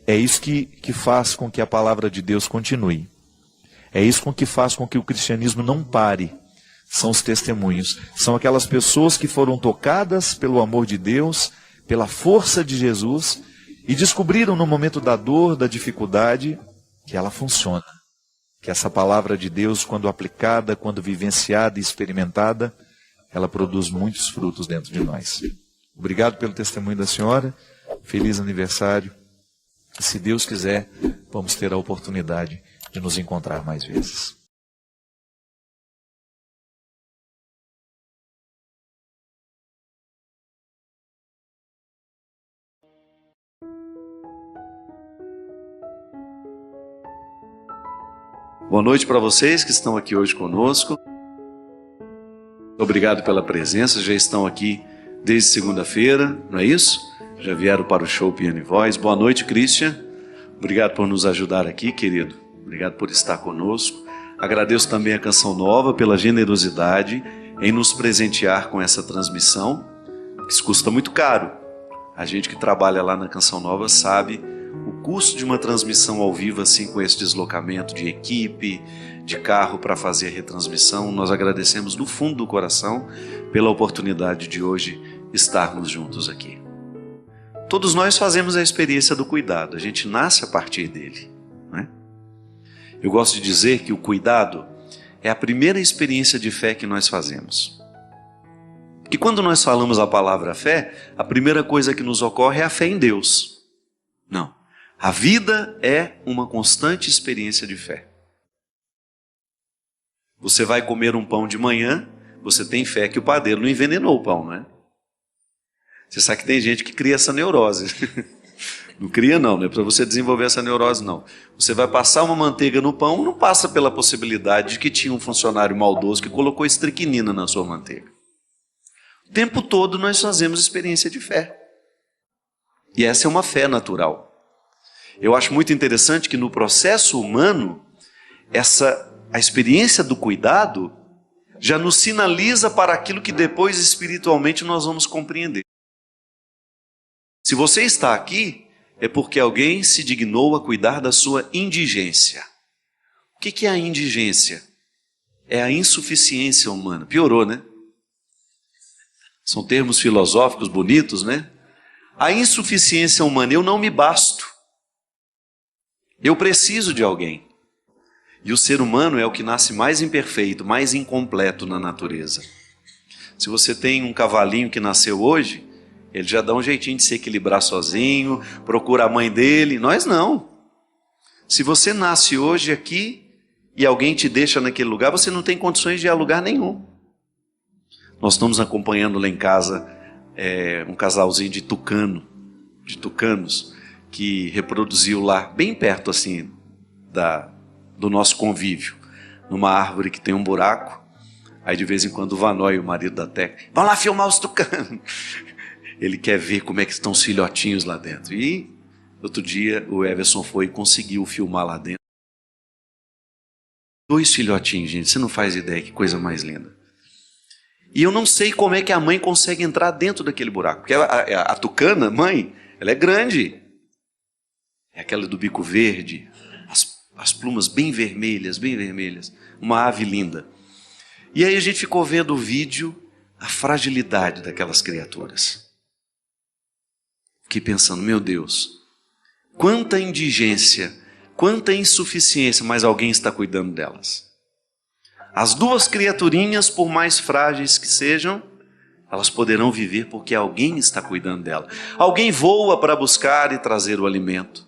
é isso que faz com que a palavra de Deus continue. É isso que faz com que o cristianismo não pare. São os testemunhos. São aquelas pessoas que foram tocadas pelo amor de Deus, pela força de Jesus, e descobriram no momento da dor, da dificuldade, que ela funciona. Que essa palavra de Deus, quando aplicada, quando vivenciada e experimentada, ela produz muitos frutos dentro de nós. Obrigado pelo testemunho da senhora. Feliz aniversário. Se Deus quiser, vamos ter a oportunidade de nos encontrar mais vezes. Boa noite para vocês que estão aqui hoje conosco. Obrigado pela presença, já estão aqui desde segunda-feira, não é isso? Já vieram para o show Piano e Voz. Boa noite, Christian. Obrigado por nos ajudar aqui, querido. Obrigado por estar conosco. Agradeço também a Canção Nova pela generosidade em nos presentear com essa transmissão. Isso custa muito caro. A gente que trabalha lá na Canção Nova sabe o custo de uma transmissão ao vivo assim, com esse deslocamento de equipe, de carro para fazer a retransmissão. Nós agradecemos do fundo do coração pela oportunidade de hoje estarmos juntos aqui. Todos nós fazemos a experiência do cuidado, a gente nasce a partir dele, né? Eu gosto de dizer que o cuidado é a primeira experiência de fé que nós fazemos. Que quando nós falamos a palavra fé, a primeira coisa que nos ocorre é a fé em Deus. Não. A vida é uma constante experiência de fé. Você vai comer um pão de manhã, você tem fé que o padeiro não envenenou o pão, não é? Você sabe que tem gente que cria essa neurose. Não cria não é para você desenvolver essa neurose não. Você vai passar uma manteiga no pão, não passa pela possibilidade de que tinha um funcionário maldoso que colocou estricnina na sua manteiga. O tempo todo nós fazemos experiência de fé. E essa é uma fé natural. Eu acho muito interessante que no processo humano, a experiência do cuidado já nos sinaliza para aquilo que depois espiritualmente nós vamos compreender. Se você está aqui, é porque alguém se dignou a cuidar da sua indigência. O que é a indigência? É a insuficiência humana. Piorou, né? São termos filosóficos bonitos, né? A insuficiência humana, eu não me basto. Eu preciso de alguém. E o ser humano é o que nasce mais imperfeito, mais incompleto na natureza. Se você tem um cavalinho que nasceu hoje, ele já dá um jeitinho de se equilibrar sozinho, procura a mãe dele. Nós não. Se você nasce hoje aqui e alguém te deixa naquele lugar, você não tem condições de ir a lugar nenhum. Nós estamos acompanhando lá em casa um casalzinho de tucanos, que reproduziu lá, bem perto assim do nosso convívio, numa árvore que tem um buraco. Aí de vez em quando o Vanói, o marido da Teca, vão lá filmar os tucanos. Ele quer ver como é que estão os filhotinhos lá dentro. E outro dia o Everson foi e conseguiu filmar lá dentro. 2 filhotinhos, gente, você não faz ideia que coisa mais linda. E eu não sei como é que a mãe consegue entrar dentro daquele buraco. Porque a tucana, mãe, ela é grande. É aquela do bico verde, as plumas bem vermelhas, uma ave linda. E aí a gente ficou vendo o vídeo, a fragilidade daquelas criaturas. Fiquei pensando, meu Deus, quanta indigência, quanta insuficiência, mas alguém está cuidando delas. As 2 criaturinhas, por mais frágeis que sejam, elas poderão viver porque alguém está cuidando dela. Alguém voa para buscar e trazer o alimento.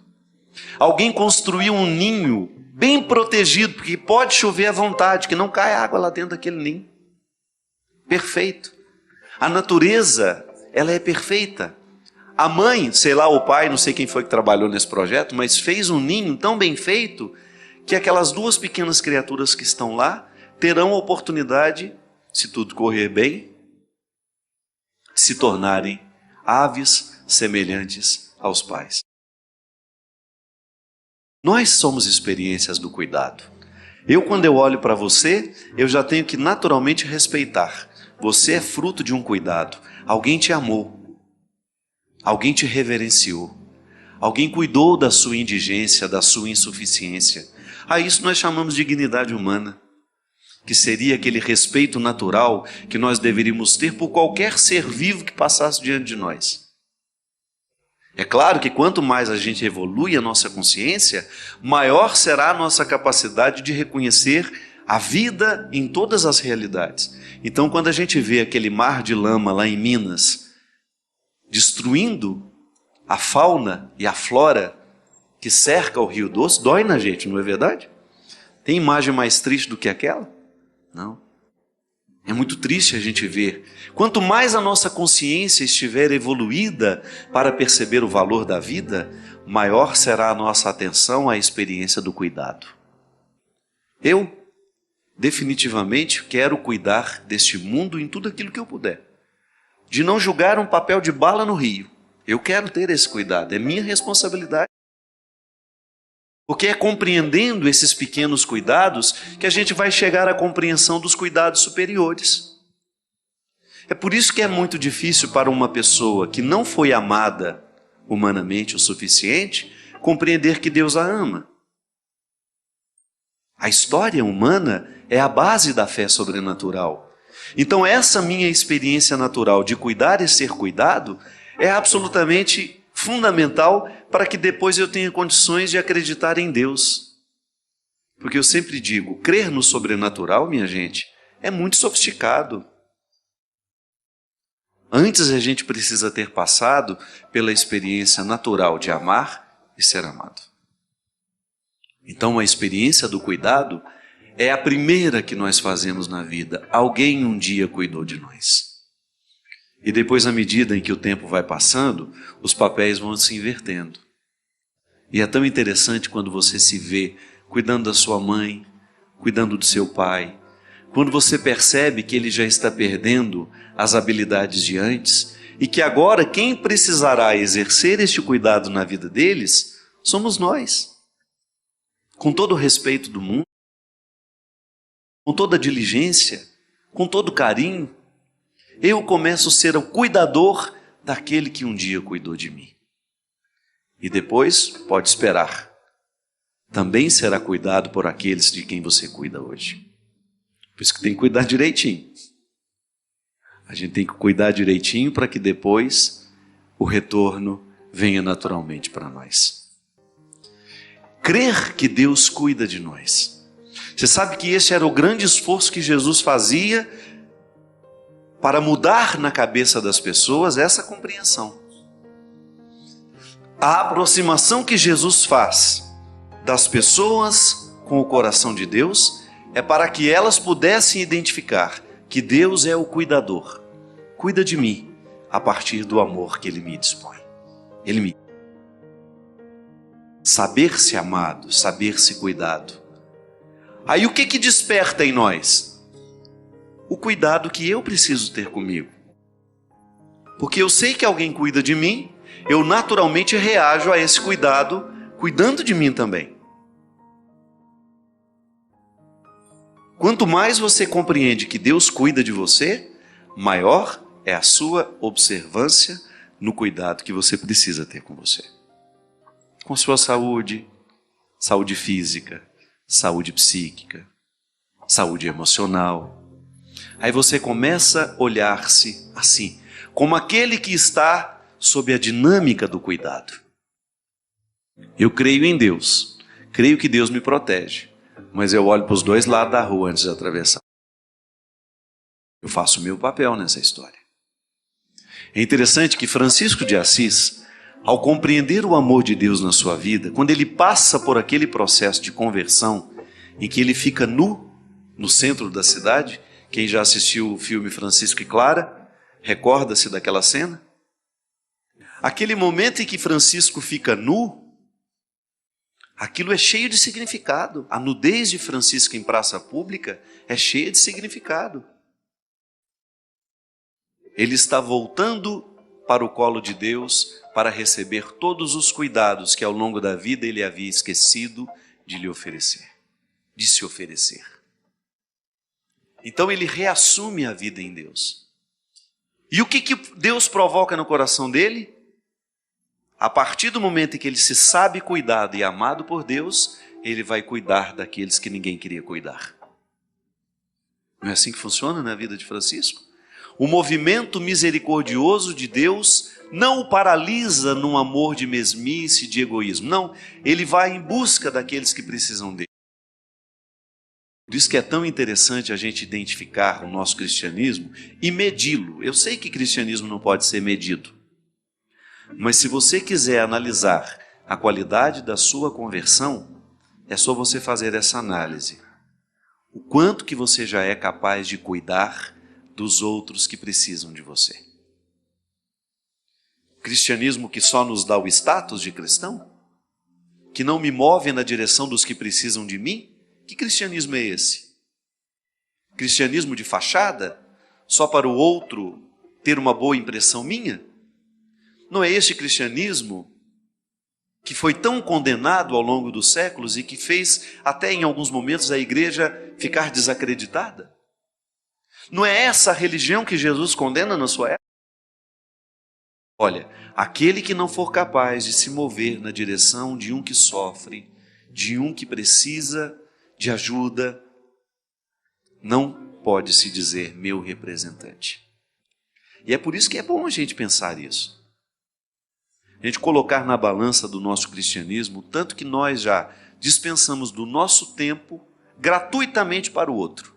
Alguém construiu um ninho bem protegido, porque pode chover à vontade, que não cai água lá dentro daquele ninho. Perfeito. A natureza, ela é perfeita. A mãe, sei lá, o pai, não sei quem foi que trabalhou nesse projeto, mas fez um ninho tão bem feito que aquelas 2 pequenas criaturas que estão lá terão a oportunidade, se tudo correr bem, se tornarem aves semelhantes aos pais. Nós somos experiências do cuidado. Quando eu olho para você, eu já tenho que naturalmente respeitar. Você é fruto de um cuidado. Alguém te amou. Alguém te reverenciou. Alguém cuidou da sua indigência, da sua insuficiência. A isso nós chamamos de dignidade humana, que seria aquele respeito natural que nós deveríamos ter por qualquer ser vivo que passasse diante de nós. É claro que quanto mais a gente evolui a nossa consciência, maior será a nossa capacidade de reconhecer a vida em todas as realidades. Então, quando a gente vê aquele mar de lama lá em Minas, destruindo a fauna e a flora que cerca o Rio Doce, dói na gente, não é verdade? Tem imagem mais triste do que aquela? Não. É muito triste a gente ver. Quanto mais a nossa consciência estiver evoluída para perceber o valor da vida, maior será a nossa atenção à experiência do cuidado. Eu, definitivamente, quero cuidar deste mundo em tudo aquilo que eu puder. De não julgar um papel de bala no rio. Eu quero ter esse cuidado, é minha responsabilidade. Porque é compreendendo esses pequenos cuidados que a gente vai chegar à compreensão dos cuidados superiores. É por isso que é muito difícil para uma pessoa que não foi amada humanamente o suficiente compreender que Deus a ama. A história humana é a base da fé sobrenatural. Então essa minha experiência natural de cuidar e ser cuidado é absolutamente fundamental para que depois eu tenha condições de acreditar em Deus. Porque eu sempre digo, crer no sobrenatural, minha gente, é muito sofisticado. Antes a gente precisa ter passado pela experiência natural de amar e ser amado. Então a experiência do cuidado é a primeira que nós fazemos na vida. Alguém um dia cuidou de nós. E depois, à medida em que o tempo vai passando, os papéis vão se invertendo. E é tão interessante quando você se vê cuidando da sua mãe, cuidando do seu pai, quando você percebe que ele já está perdendo as habilidades de antes e que agora quem precisará exercer este cuidado na vida deles somos nós. Com todo o respeito do mundo, com toda a diligência, com todo o carinho, eu começo a ser o cuidador daquele que um dia cuidou de mim. E depois, pode esperar, também será cuidado por aqueles de quem você cuida hoje. Por isso que tem que cuidar direitinho. A gente tem que cuidar direitinho para que depois o retorno venha naturalmente para nós. Crer que Deus cuida de nós. Você sabe que esse era o grande esforço que Jesus fazia para mudar na cabeça das pessoas essa compreensão. A aproximação que Jesus faz das pessoas com o coração de Deus é para que elas pudessem identificar que Deus é o cuidador. Cuida de mim a partir do amor que Ele me dispõe. Ele me saber-se amado, saber-se cuidado. Aí o que desperta em nós? O cuidado que eu preciso ter comigo. Porque eu sei que alguém cuida de mim, eu naturalmente reajo a esse cuidado, cuidando de mim também. Quanto mais você compreende que Deus cuida de você, maior é a sua observância no cuidado que você precisa ter com você. Com sua saúde, saúde física, saúde psíquica, saúde emocional. Aí você começa a olhar-se assim, como aquele que está sob a dinâmica do cuidado. Eu creio em Deus, creio que Deus me protege, mas eu olho para os dois lados da rua antes de atravessar. Eu faço o meu papel nessa história. É interessante que Francisco de Assis, ao compreender o amor de Deus na sua vida, quando ele passa por aquele processo de conversão, em que ele fica nu no centro da cidade, quem já assistiu o filme Francisco e Clara, recorda-se daquela cena? Aquele momento em que Francisco fica nu, aquilo é cheio de significado. A nudez de Francisco em praça pública é cheia de significado. Ele está voltando para o colo de Deus para receber todos os cuidados que ao longo da vida ele havia esquecido de lhe oferecer, de se oferecer. Então ele reassume a vida em Deus. E o que Deus provoca no coração dele? A partir do momento em que ele se sabe cuidado e amado por Deus, ele vai cuidar daqueles que ninguém queria cuidar. Não é assim que funciona na vida de Francisco? O movimento misericordioso de Deus não o paralisa num amor de mesmice, de egoísmo. Não, ele vai em busca daqueles que precisam dele. Por isso que é tão interessante a gente identificar o nosso cristianismo e medi-lo. Eu sei que cristianismo não pode ser medido. Mas se você quiser analisar a qualidade da sua conversão, é só você fazer essa análise. O quanto que você já é capaz de cuidar dos outros que precisam de você. Cristianismo que só nos dá o status de cristão? Que não me move na direção dos que precisam de mim? Que cristianismo é esse? Cristianismo de fachada? Só para o outro ter uma boa impressão minha? Não é este cristianismo que foi tão condenado ao longo dos séculos e que fez até em alguns momentos a igreja ficar desacreditada? Não é essa a religião que Jesus condena na sua época? Olha, aquele que não for capaz de se mover na direção de um que sofre, de um que precisa de ajuda, não pode se dizer meu representante. E é por isso que é bom a gente pensar isso. A gente colocar na balança do nosso cristianismo o tanto que nós já dispensamos do nosso tempo gratuitamente para o outro.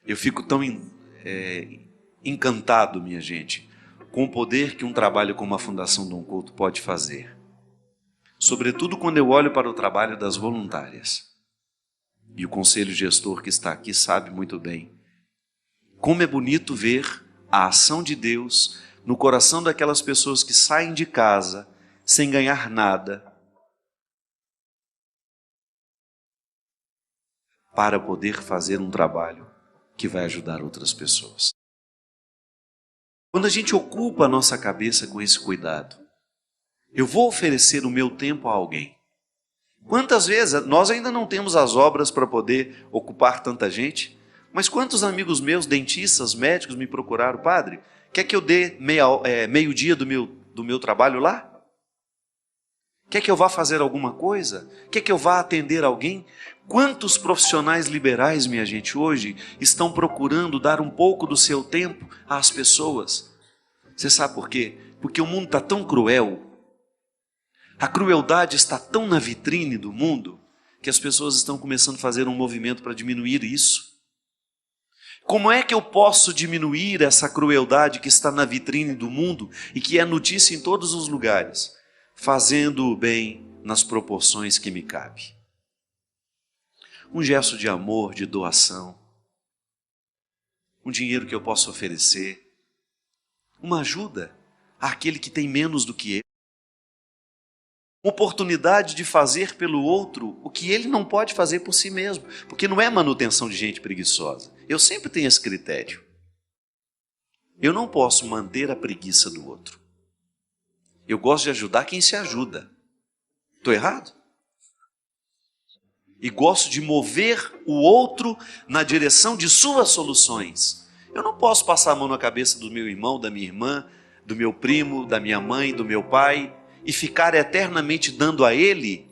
Eu fico tão encantado, minha gente, com o poder que um trabalho como a Fundação Dom Couto pode fazer. Sobretudo quando eu olho para o trabalho das voluntárias. E o conselho gestor que está aqui sabe muito bem como é bonito ver a ação de Deus no coração daquelas pessoas que saem de casa sem ganhar nada para poder fazer um trabalho que vai ajudar outras pessoas. Quando a gente ocupa a nossa cabeça com esse cuidado, eu vou oferecer o meu tempo a alguém. Quantas vezes nós ainda não temos as obras para poder ocupar tanta gente, mas quantos amigos meus, dentistas, médicos, me procuraram, padre, quer que eu dê meio-dia do meu trabalho lá? Quer que eu vá fazer alguma coisa? Quer que eu vá atender alguém? Quantos profissionais liberais, minha gente, hoje estão procurando dar um pouco do seu tempo às pessoas? Você sabe por quê? Porque o mundo está tão cruel, a crueldade está tão na vitrine do mundo, que as pessoas estão começando a fazer um movimento para diminuir isso. Como é que eu posso diminuir essa crueldade que está na vitrine do mundo e que é notícia em todos os lugares? Fazendo o bem nas proporções que me cabe. Um gesto de amor, de doação, um dinheiro que eu posso oferecer, uma ajuda àquele que tem menos do que eu, uma oportunidade de fazer pelo outro o que ele não pode fazer por si mesmo, porque não é manutenção de gente preguiçosa. Eu sempre tenho esse critério. Eu não posso manter a preguiça do outro. Eu gosto de ajudar quem se ajuda. Estou errado? E gosto de mover o outro na direção de suas soluções. Eu não posso passar a mão na cabeça do meu irmão, da minha irmã, do meu primo, da minha mãe, do meu pai, e ficar eternamente dando a ele,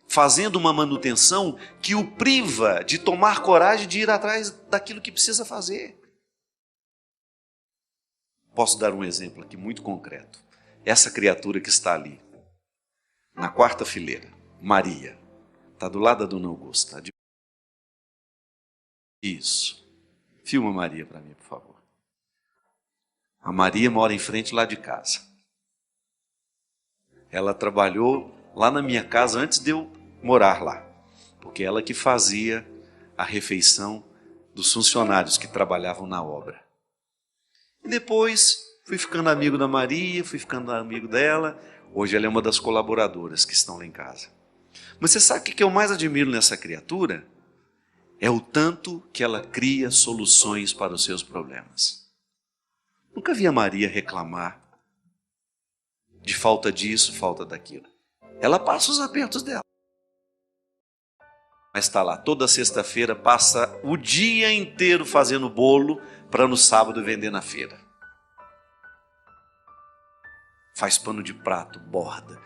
fazendo uma manutenção que o priva de tomar coragem de ir atrás daquilo que precisa fazer. Posso dar um exemplo aqui muito concreto. Essa criatura que está ali, na quarta fileira, Maria, está do lado da Dona Augusta. Isso. Filma Maria para mim, por favor. A Maria mora em frente lá de casa. Ela trabalhou lá na minha casa antes de eu morar lá, porque ela que fazia a refeição dos funcionários que trabalhavam na obra. E depois fui ficando amigo da Maria, fui ficando amigo dela. Hoje ela é uma das colaboradoras que estão lá em casa. Mas você sabe o que eu mais admiro nessa criatura? É o tanto que ela cria soluções para os seus problemas. Nunca vi a Maria reclamar de falta disso, falta daquilo. Ela passa os apertos dela. Mas está lá, toda sexta-feira, passa o dia inteiro fazendo bolo para no sábado vender na feira. Faz pano de prato, borda.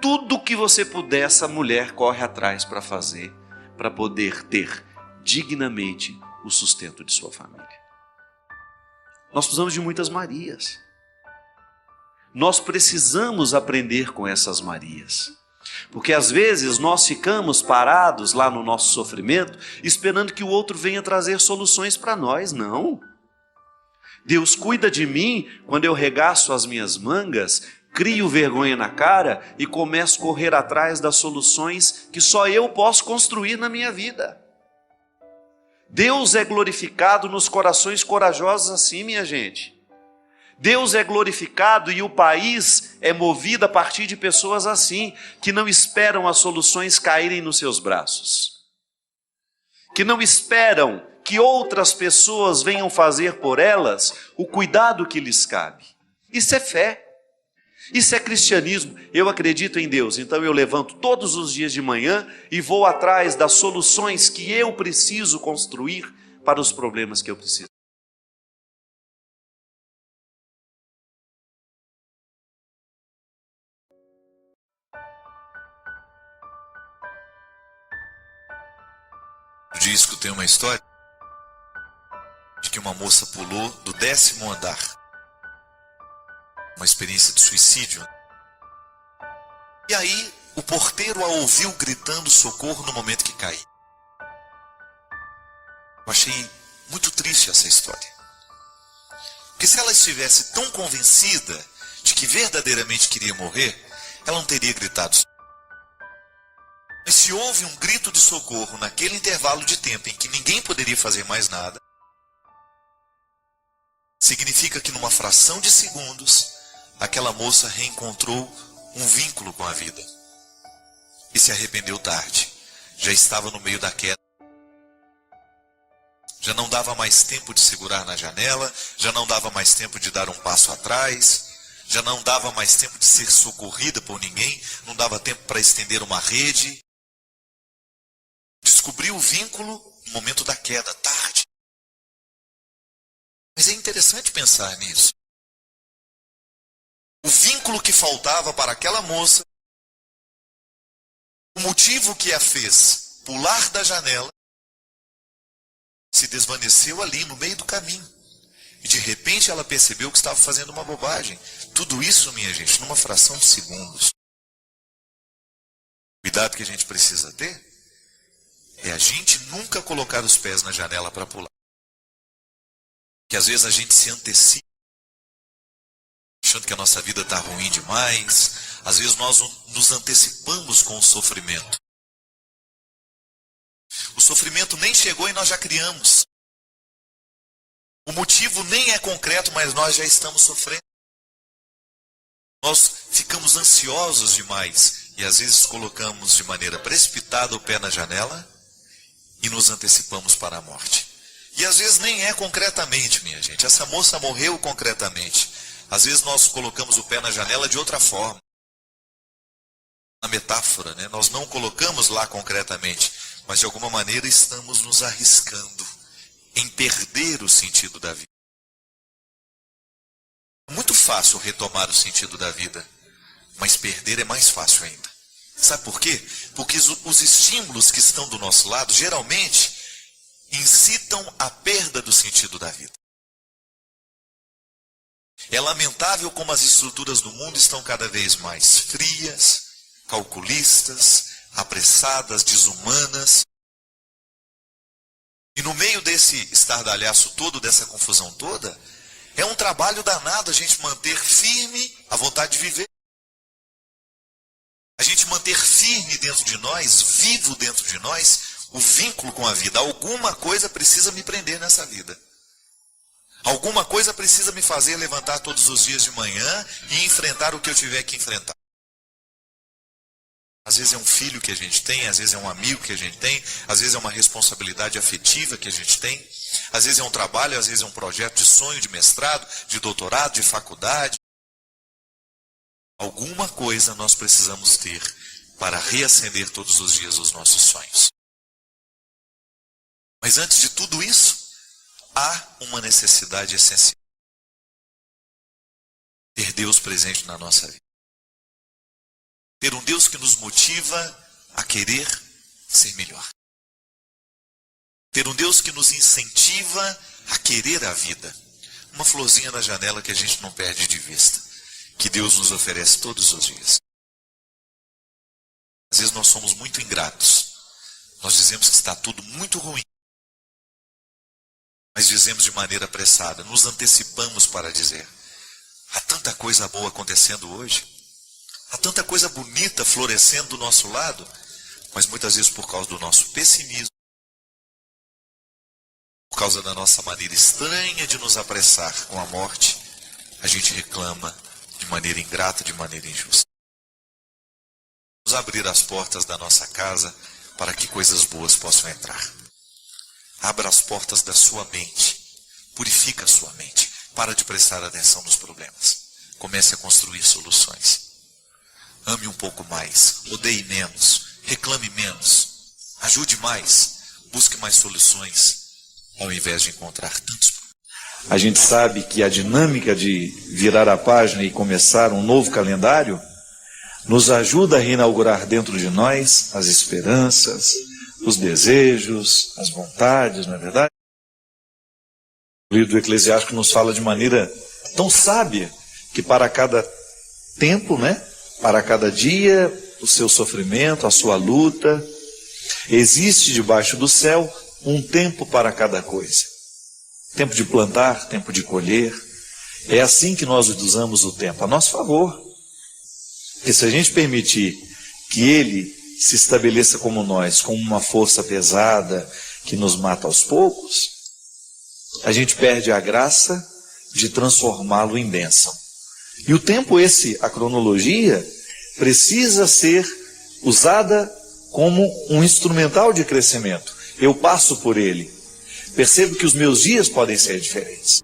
Tudo que você puder, essa mulher corre atrás para fazer, para poder ter dignamente o sustento de sua família. Nós precisamos de muitas Marias. Nós precisamos aprender com essas Marias. Porque às vezes nós ficamos parados lá no nosso sofrimento, esperando que o outro venha trazer soluções para nós. Não. Deus cuida de mim quando eu regaço as minhas mangas, crio vergonha na cara e começo a correr atrás das soluções que só eu posso construir na minha vida. Deus é glorificado nos corações corajosos assim, minha gente. Deus é glorificado e o país é movido a partir de pessoas assim, que não esperam as soluções caírem nos seus braços, que não esperam que outras pessoas venham fazer por elas o cuidado que lhes cabe. Isso é fé. Isso é cristianismo. Eu acredito em Deus, então eu levanto todos os dias de manhã e vou atrás das soluções que eu preciso construir para os problemas que eu preciso. No dia escutei uma história de que uma moça pulou do 10º andar. Uma experiência de suicídio. E aí o porteiro a ouviu gritando socorro no momento que caiu. Eu achei muito triste essa história. Porque se ela estivesse tão convencida de que verdadeiramente queria morrer, ela não teria gritado. Mas se houve um grito de socorro naquele intervalo de tempo em que ninguém poderia fazer mais nada, significa que numa fração de segundos, aquela moça reencontrou um vínculo com a vida. E se arrependeu tarde. Já estava no meio da queda. Já não dava mais tempo de segurar na janela, já não dava mais tempo de dar um passo atrás, já não dava mais tempo de ser socorrida por ninguém, não dava tempo para estender uma rede. Descobriu o vínculo no momento da queda, tarde. Mas é interessante pensar nisso. O vínculo que faltava para aquela moça, o motivo que a fez pular da janela, se desvaneceu ali no meio do caminho. E de repente ela percebeu que estava fazendo uma bobagem. Tudo isso, minha gente, numa fração de segundos. Cuidado que a gente precisa ter é a gente nunca colocar os pés na janela para pular. Que às vezes a gente se antecipa, achando que a nossa vida está ruim demais. Às vezes nós nos antecipamos com o sofrimento. O sofrimento nem chegou e nós já criamos. O motivo nem é concreto, mas nós já estamos sofrendo. Nós ficamos ansiosos demais e às vezes colocamos de maneira precipitada o pé na janela e nos antecipamos para a morte. E às vezes nem é concretamente, minha gente. Essa moça morreu concretamente. Às vezes nós colocamos o pé na janela de outra forma. Na metáfora, né? Nós não colocamos lá concretamente, mas de alguma maneira estamos nos arriscando em perder o sentido da vida. É muito fácil retomar o sentido da vida, mas perder é mais fácil ainda. Sabe por quê? Porque os estímulos que estão do nosso lado, geralmente, incitam a perda do sentido da vida. É lamentável como as estruturas do mundo estão cada vez mais frias, calculistas, apressadas, desumanas. E no meio desse estardalhaço todo, dessa confusão toda, é um trabalho danado a gente manter firme a vontade de viver. A gente manter firme dentro de nós, vivo dentro de nós, o vínculo com a vida. Alguma coisa precisa me prender nessa vida. Alguma coisa precisa me fazer levantar todos os dias de manhã e enfrentar o que eu tiver que enfrentar. Às vezes é um filho que a gente tem, às vezes é um amigo que a gente tem, às vezes é uma responsabilidade afetiva que a gente tem, às vezes é um trabalho, às vezes é um projeto de sonho, de mestrado, de doutorado, de faculdade. Alguma coisa nós precisamos ter para reacender todos os dias os nossos sonhos. Mas antes de tudo isso, há uma necessidade essencial. Ter Deus presente na nossa vida. Ter um Deus que nos motiva a querer ser melhor. Ter um Deus que nos incentiva a querer a vida. Uma florzinha na janela que a gente não perde de vista. Que Deus nos oferece todos os dias. Às vezes nós somos muito ingratos. Nós dizemos que está tudo muito ruim. Mas dizemos de maneira apressada. Nos antecipamos para dizer. Há tanta coisa boa acontecendo hoje. Há tanta coisa bonita florescendo do nosso lado, mas muitas vezes por causa do nosso pessimismo, por causa da nossa maneira estranha de nos apressar com a morte, a gente reclama de maneira ingrata, de maneira injusta. Vamos abrir as portas da nossa casa para que coisas boas possam entrar. Abra as portas da sua mente, purifica a sua mente, para de prestar atenção nos problemas. comece a construir soluções. Ame um pouco mais, odeie menos, reclame menos, ajude mais, busque mais soluções, ao invés de encontrar tantos problemas. A gente sabe que a dinâmica de virar a página e começar um novo calendário nos ajuda a reinaugurar dentro de nós as esperanças, os desejos, as vontades, não é verdade? O livro do Eclesiástico nos fala de maneira tão sábia que para cada tempo, para cada dia, o seu sofrimento, a sua luta, existe debaixo do céu um tempo para cada coisa. Tempo de plantar, tempo de colher. É assim que nós usamos o tempo, a nosso favor. Porque se a gente permitir que ele se estabeleça como nós, como uma força pesada que nos mata aos poucos, a gente perde a graça de transformá-lo em bênção. E o tempo a cronologia, precisa ser usada como um instrumental de crescimento. Eu passo por ele. Percebo que os meus dias podem ser diferentes.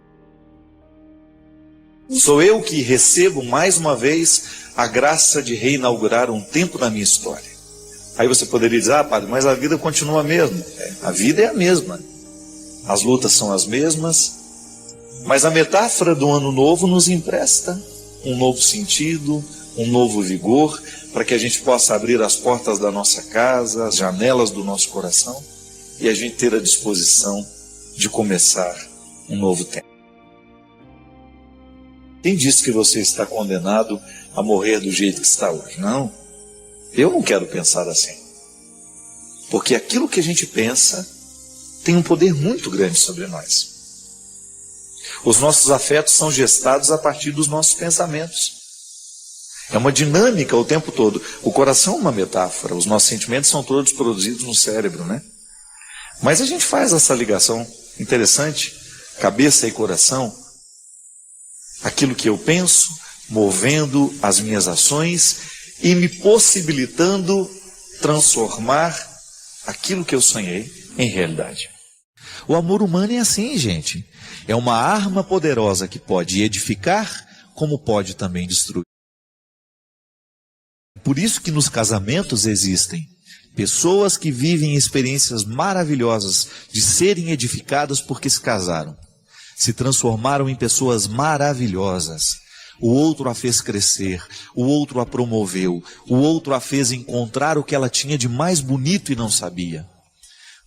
Sou eu que recebo mais uma vez a graça de reinaugurar um tempo na minha história. Aí você poderia dizer, padre, mas a vida continua a mesma. A vida é a mesma. As lutas são as mesmas. Mas a metáfora do ano novo nos empresta um novo sentido, um novo vigor, para que a gente possa abrir as portas da nossa casa, as janelas do nosso coração, e a gente ter a disposição de começar um novo tempo. Quem disse que você está condenado a morrer do jeito que está hoje? Não, eu não quero pensar assim. Porque aquilo que a gente pensa tem um poder muito grande sobre nós. Os nossos afetos são gestados a partir dos nossos pensamentos. É uma dinâmica o tempo todo. O coração é uma metáfora, os nossos sentimentos são todos produzidos no cérebro, Mas a gente faz essa ligação interessante, cabeça e coração, aquilo que eu penso, movendo as minhas ações e me possibilitando transformar aquilo que eu sonhei em realidade. O amor humano é assim, gente. É uma arma poderosa que pode edificar, como pode também destruir. Por isso que nos casamentos existem pessoas que vivem experiências maravilhosas de serem edificadas porque se casaram. Se transformaram em pessoas maravilhosas. O outro a fez crescer, o outro a promoveu, o outro a fez encontrar o que ela tinha de mais bonito e não sabia.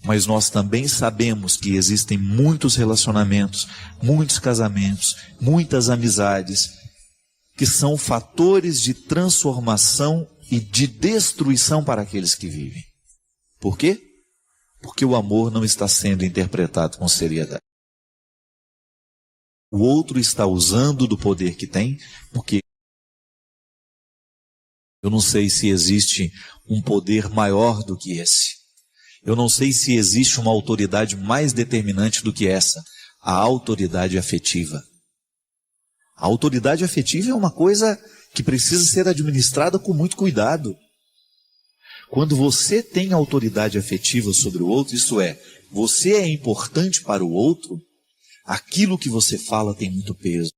Mas nós também sabemos que existem muitos relacionamentos, muitos casamentos, muitas amizades, que são fatores de transformação e de destruição para aqueles que vivem. Por quê? Porque o amor não está sendo interpretado com seriedade. O outro está usando do poder que tem, porque eu não sei se existe um poder maior do que esse. Eu não sei se existe uma autoridade mais determinante do que essa, a autoridade afetiva. A autoridade afetiva é uma coisa que precisa ser administrada com muito cuidado. Quando você tem autoridade afetiva sobre o outro, isto é, você é importante para o outro, aquilo que você fala tem muito peso.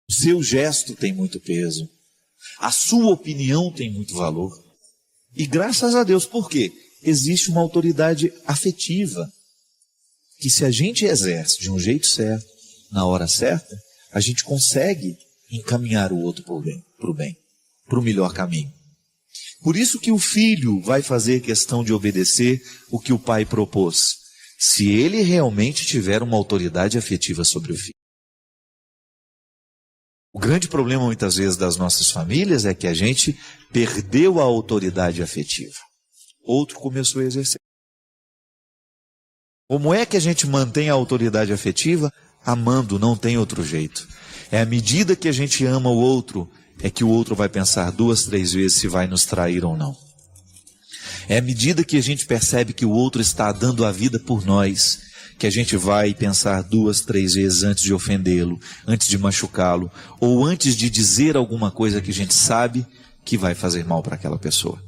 O seu gesto tem muito peso. A sua opinião tem muito valor. E graças a Deus, por quê? Existe uma autoridade afetiva, que se a gente exerce de um jeito certo, na hora certa, a gente consegue encaminhar o outro para o bem, para o melhor caminho. Por isso que o filho vai fazer questão de obedecer o que o pai propôs, se ele realmente tiver uma autoridade afetiva sobre o filho. O grande problema muitas vezes das nossas famílias é que a gente perdeu a autoridade afetiva. Outro começou a exercer. Como é que a gente mantém a autoridade afetiva? Amando, não tem outro jeito. É à medida que a gente ama o outro, é que o outro vai pensar 2, 3 vezes se vai nos trair ou não. É à medida que a gente percebe que o outro está dando a vida por nós, que a gente vai pensar 2, 3 vezes antes de ofendê-lo, antes de machucá-lo, ou antes de dizer alguma coisa que a gente sabe que vai fazer mal para aquela pessoa.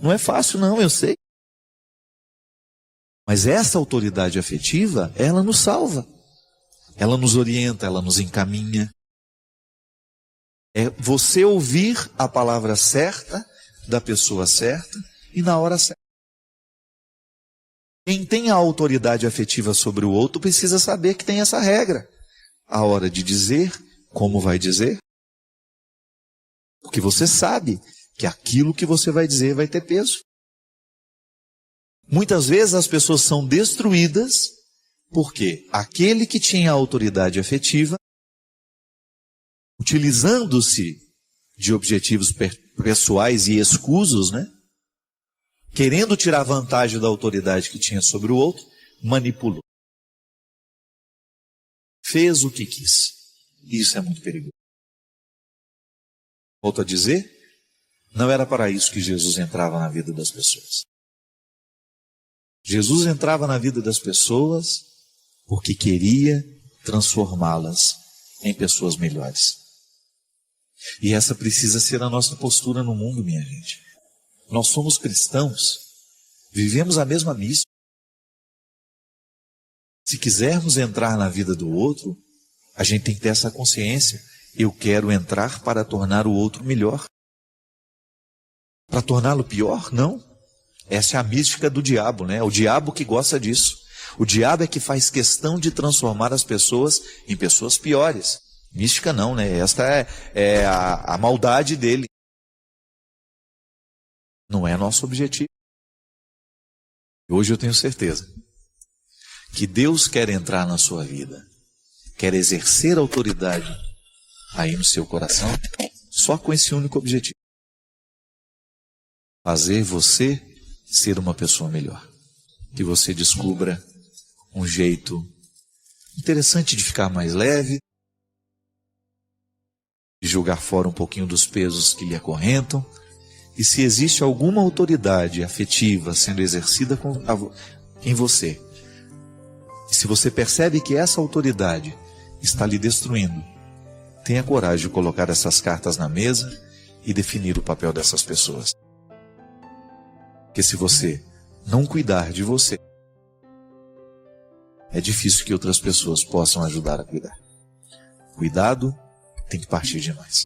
Não é fácil não, eu sei. Mas essa autoridade afetiva, ela nos salva. Ela nos orienta, ela nos encaminha. É você ouvir a palavra certa, da pessoa certa e na hora certa. Quem tem a autoridade afetiva sobre o outro precisa saber que tem essa regra. A hora de dizer, como vai dizer. Porque você sabe que aquilo que você vai dizer vai ter peso. Muitas vezes as pessoas são destruídas porque aquele que tinha autoridade afetiva, utilizando-se de objetivos pessoais e escusos, querendo tirar vantagem da autoridade que tinha sobre o outro, manipulou. Fez o que quis. Isso é muito perigoso. Volto a dizer, não era para isso que Jesus entrava na vida das pessoas. Jesus entrava na vida das pessoas porque queria transformá-las em pessoas melhores. E essa precisa ser a nossa postura no mundo, minha gente. Nós somos cristãos, vivemos a mesma missão. Se quisermos entrar na vida do outro, a gente tem que ter essa consciência. Eu quero entrar para tornar o outro melhor. Para torná-lo pior? Não. Essa é a mística do diabo, O diabo que gosta disso. O diabo é que faz questão de transformar as pessoas em pessoas piores. Mística não, Esta é a maldade dele. Não é nosso objetivo. Hoje eu tenho certeza que Deus quer entrar na sua vida, quer exercer autoridade aí no seu coração, só com esse único objetivo. Fazer você ser uma pessoa melhor. Que você descubra um jeito interessante de ficar mais leve, de jogar fora um pouquinho dos pesos que lhe acorrentam. E se existe alguma autoridade afetiva sendo exercida em você, e se você percebe que essa autoridade está lhe destruindo, tenha coragem de colocar essas cartas na mesa e definir o papel dessas pessoas. Porque se você não cuidar de você, é difícil que outras pessoas possam ajudar a cuidar. Cuidado tem que partir de nós.